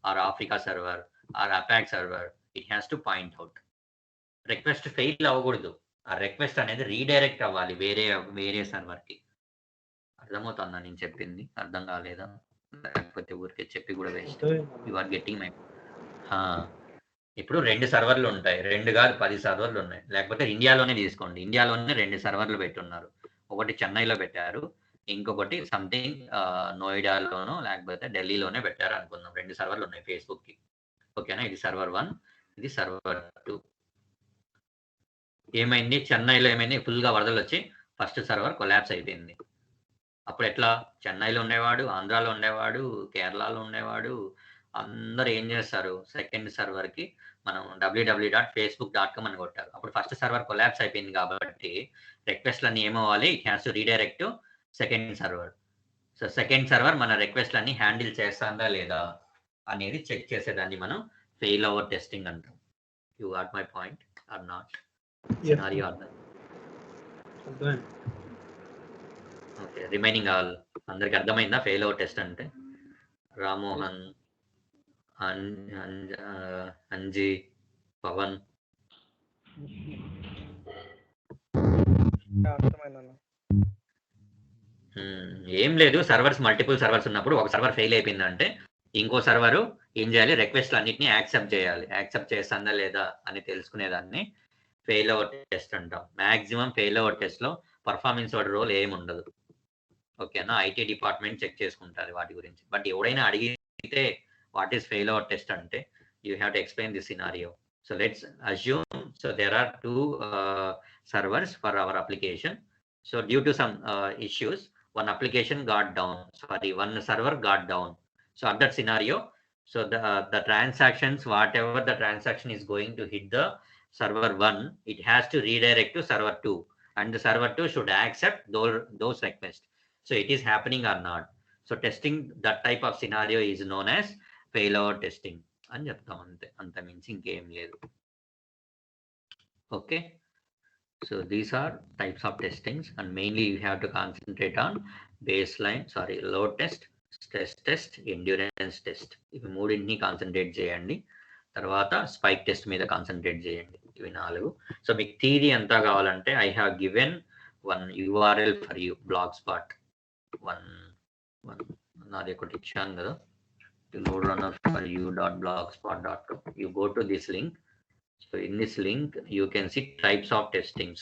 or Africa server or APAC server it has to point out. Request fail అవ్వకూడదు, ఆ రిక్వెస్ట్ అనేది రీడైరెక్ట్ అవ్వాలి వేరే server కి. అర్థమవుతుందా నేను చెప్పింది? అర్థం కాలేదా? లేకపోతే ఊరికే చెప్పి కూడా waste. You are getting my. ఇప్పుడు 2 సర్వర్లు ఉంటాయి, 2 కాదు 10 సర్వర్లు ఉన్నాయి. లేకపోతే ఇండియాలోనే తీసుకోండి, ఇండియాలోనే 2 సర్వర్లు పెట్టున్నారు. ఒకటి చెన్నైలో పెట్టారు, ఇంకొకటి సంథింగ్ నోయిడాలోనో లేకపోతే ఢిల్లీలోనే పెట్టారు అనుకుందాం. 2 సర్వర్లు ఉన్నాయి ఫేస్బుక్ కి. ఓకేనా? ఇది సర్వర్ 1, ఇది సర్వర్ 2. ఏమైంది చెన్నైలో? ఏమైంది ఫుల్ గా వరదలు వచ్చి ఫస్ట్ సర్వర్ కొలాప్స్ అయిపోయింది. అప్పుడు ఎట్లా? చెన్నైలో ఉండేవాడు, ఆంధ్రాలో ఉండేవాడు, కేరళలో ఉండేవాడు అందరు ఏం చేస్తారు, సెకండ్ సర్వర్ కి మనం www.facebook.com అని కొట్టారు. అప్పుడు ఫస్ట్ సర్వర్ కొలాప్స్ అయిపోయింది కాబట్టి రిక్వెస్ట్ లన్నీ ఏమవ్వాలి, it has to redirect second server. So second server మన రిక్వెస్ట్ లన్నీ హ్యాండిల్ చేస్తుందా లేదా అనేది చెక్ చేసేదాన్ని మనం ఫెయిల్ ఓవర్ టెస్టింగ్ అంటాం. You got my point or not? Scenario అర్థం? ఓకే, రిమైనింగ్ ఆల్ అందరికి అర్థమైందా ఫెయిల్ ఓవర్ టెస్ట్ అంటే? రామ్మోహన్, అంజీ, పవన్. ఏం లేదు, సర్వర్స్ మల్టిపుల్ సర్వర్స్ ఉన్నప్పుడు ఒక సర్వర్ ఫెయిల్ అయిపోయిందంటే ఇంకో సర్వరు ఏం చేయాలి, రిక్వెస్ట్ అన్నిటిని యాక్సెప్ట్ చేయాలి. యాక్సెప్ట్ చేస్తుందా లేదా అని తెలుసుకునేదాన్ని ఫెయిల్ ఓవర్ టెస్ట్ అంటాం. మాక్సిమం ఫెయిల్ ఓవర్ టెస్ట్ లో పర్ఫార్మెన్స్ వాడి రోల్ ఏమి ఉండదు. ఓకేనా? ఐటీ డిపార్ట్మెంట్ చెక్ చేసుకుంటారు వాటి గురించి. బట్ ఎవడైనా అడిగితే what is fail over test అంటే you have to explain this scenario. So let's assume, so there are 2 servers for our application. So due to some issues, one application got down, one server got down. So at that scenario, so the transactions, whatever the transaction is going to hit the server 1, it has to redirect to server 2, and the server 2 should accept those requests. So it is happening or not. So testing that type of scenario is known as failover testing అని చెప్తాం. అంత means ఇంకేం లేదు. Okay, so these are types of testings, and mainly you have to concentrate on baseline, load test, stress test, endurance test. ఇవి మూడింటిని concentrate చేయండి. తర్వాత spike test మీద కాన్సన్ట్రేట్ చేయండి. ఇవి 4. సో మీకు థియరీ ఎంత కావాలంటే I have given one URL for you, blogspot. నాది ఒకటి ఇచ్చాను కదా, loadrunner for you.blogspot.com. You go to this link. So in this link you can see types of testings.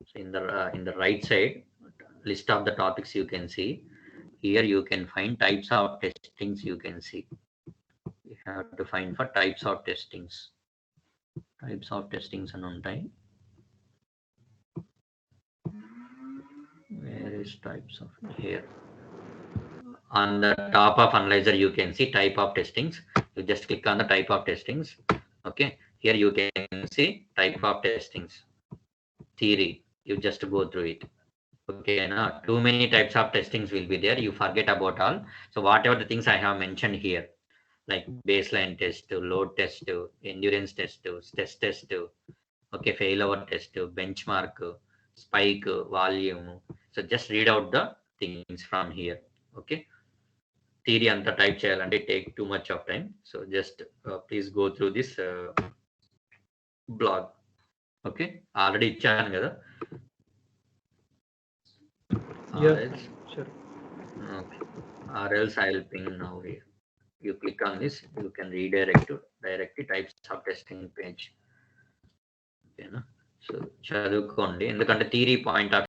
So in the right side list of the topics you can see. Here you can find types of testings. You can see you have to find for types of testings. Types of testings and untai. Where is types of? Here on the top of analyzer you can see type of testings. You just click on the type of testings. Okay, here you can see type of testings theory. You just go through it. Okay, now too many types of testings will be there, you forget about all. So whatever the things I have mentioned here, like baseline test, load test, endurance test, stress test, okay, failover test, benchmark, spike, volume. So just read out the things from here. Okay, theory anta type cheyalante take too much of time. So just please go through this blog. Okay, already ichanu kada. Yeah, sure. Okay, or else I will ping now here. You click on this, you can redirect to directly types of testing page. Okay, so చదువుకోండి, ఎందుకంటే theory point of